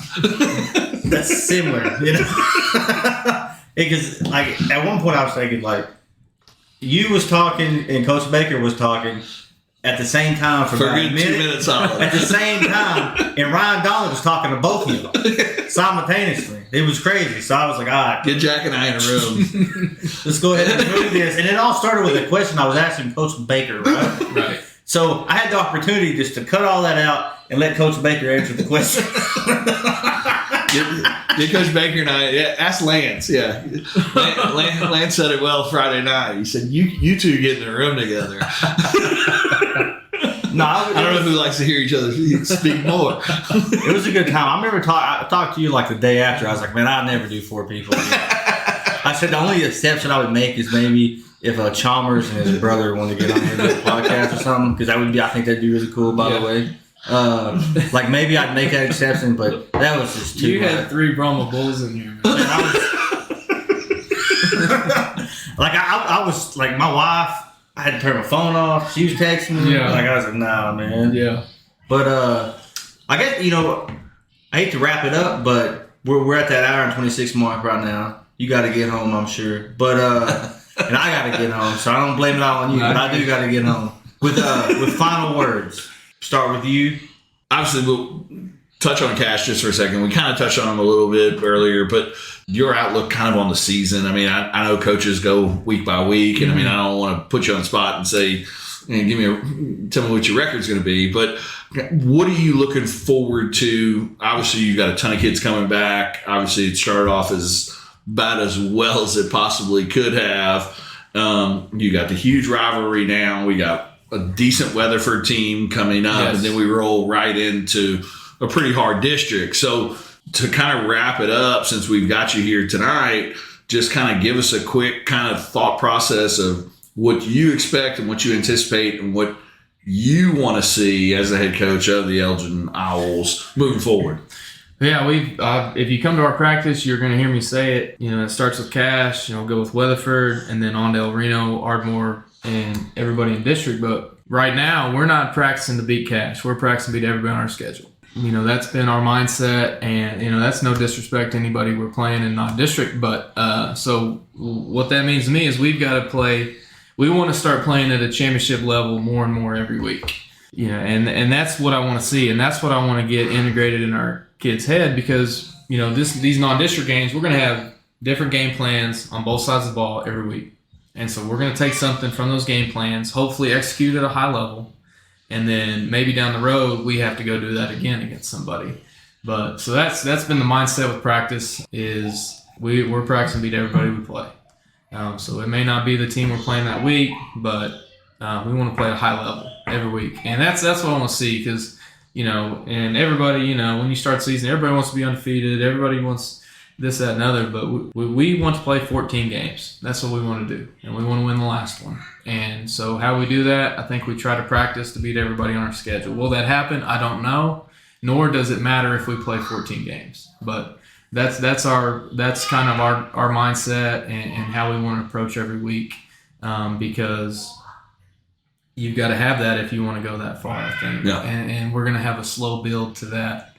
[SPEAKER 1] That's similar, Because like at one point I was thinking like you was talking and Coach Baker was talking at the same time for about a minute.
[SPEAKER 2] 2 minutes on.
[SPEAKER 1] At the same time, and Ryan Donald was talking to both of you simultaneously. It was crazy. So I was like, all right,
[SPEAKER 2] get Jack and I in a room.
[SPEAKER 1] Let's go ahead and do this. And it all started with a question I was asking Coach Baker, right?
[SPEAKER 3] Right.
[SPEAKER 1] So I had the opportunity just to cut all that out and let Coach Baker answer the question.
[SPEAKER 2] Get Coach Baker and I. Yeah, ask Lance. Yeah, Lance said it well Friday night. He said, "You two get in the room together."
[SPEAKER 1] No,
[SPEAKER 2] I don't know who likes to hear each other speak more.
[SPEAKER 1] It was a good time. I remember I talked to you like the day after. I was like, man, I'd never do 4 people. I said the only exception I would make is maybe if Chalmers and his brother wanted to get on here and do a podcast or something, because I think that'd be really cool, by the way. Like maybe I'd make that exception, but that was just too
[SPEAKER 3] You
[SPEAKER 1] much.
[SPEAKER 3] had 3 Brahma bulls in here, man.
[SPEAKER 1] I was like my wife, I had to turn my phone off. She was texting me.
[SPEAKER 3] Yeah.
[SPEAKER 1] Like I was like, nah, man.
[SPEAKER 3] Yeah.
[SPEAKER 1] But I guess I hate to wrap it up, but we're at that hour and 26 mark right now. You got to get home, I'm sure. But and I got to get home, so I don't blame it all on you. But I do got to get home with final words. Start with you.
[SPEAKER 2] Obviously, touch on Cash just for a second. We kind of touched on him a little bit earlier, but your outlook kind of on the season. I mean, I know coaches go week by week, and I mean, I don't want to put you on the spot and say, tell me what your record's going to be, but what are you looking forward to? Obviously, you've got a ton of kids coming back. Obviously, it started off as about as well as it possibly could have. You got the huge rivalry now. We got a decent Weatherford team coming up, and then we roll right into a pretty hard district. So to kind of wrap it up, since we've got you here tonight, just kind of give us a quick kind of thought process of what you expect and what you anticipate and what you want to see as the head coach of the Elgin Owls moving forward.
[SPEAKER 3] Yeah, if you come to our practice, you're going to hear me say it. It starts with Cash, go with Weatherford, and then on to El Reno, Ardmore, and everybody in district. But right now, we're not practicing to beat Cash. We're practicing to beat everybody on our schedule. That's been our mindset, and, that's no disrespect to anybody we're playing in non-district. But so what that means to me is we've got to play – we want to start playing at a championship level more and more every week. And that's what I want to see, and that's what I want to get integrated in our kids' head because, these non-district games, we're going to have different game plans on both sides of the ball every week. And so we're going to take something from those game plans, hopefully execute at a high level, and then maybe down the road we have to go do that again against somebody. But so that's been the mindset with practice is we're practicing to beat everybody we play. So it may not be the team we're playing that week, but we want to play at a high level every week. And that's what I want to see because, and everybody, when you start the season, everybody wants to be undefeated. Everybody wants this, that, and other. But we want to play 14 games. That's what we want to do. And we want to win the last one. And so how we do that, I think we try to practice to beat everybody on our schedule. Will that happen? I don't know. Nor does it matter if we play 14 games. But that's kind of our mindset and how we want to approach every week because you've got to have that if you want to go that far, I think.
[SPEAKER 2] Yeah.
[SPEAKER 3] And we're going to have a slow build to that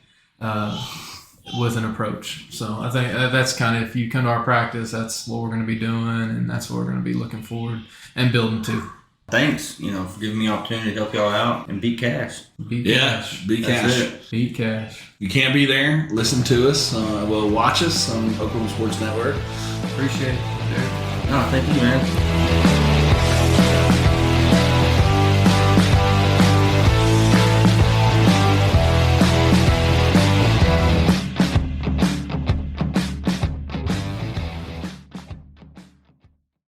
[SPEAKER 3] with an approach. So I think that's kind of, if you come to our practice, that's what we're going to be doing, and that's what we're going to be looking forward and building to.
[SPEAKER 1] Thanks, for giving me the opportunity to help y'all out and beat Cash.
[SPEAKER 3] Beat Cash.
[SPEAKER 2] Beat Cash.
[SPEAKER 3] Beat Cash.
[SPEAKER 2] You can't be there. Listen to us. Watch us on Oklahoma Sports Network.
[SPEAKER 3] Appreciate it.
[SPEAKER 1] No, thank you, man.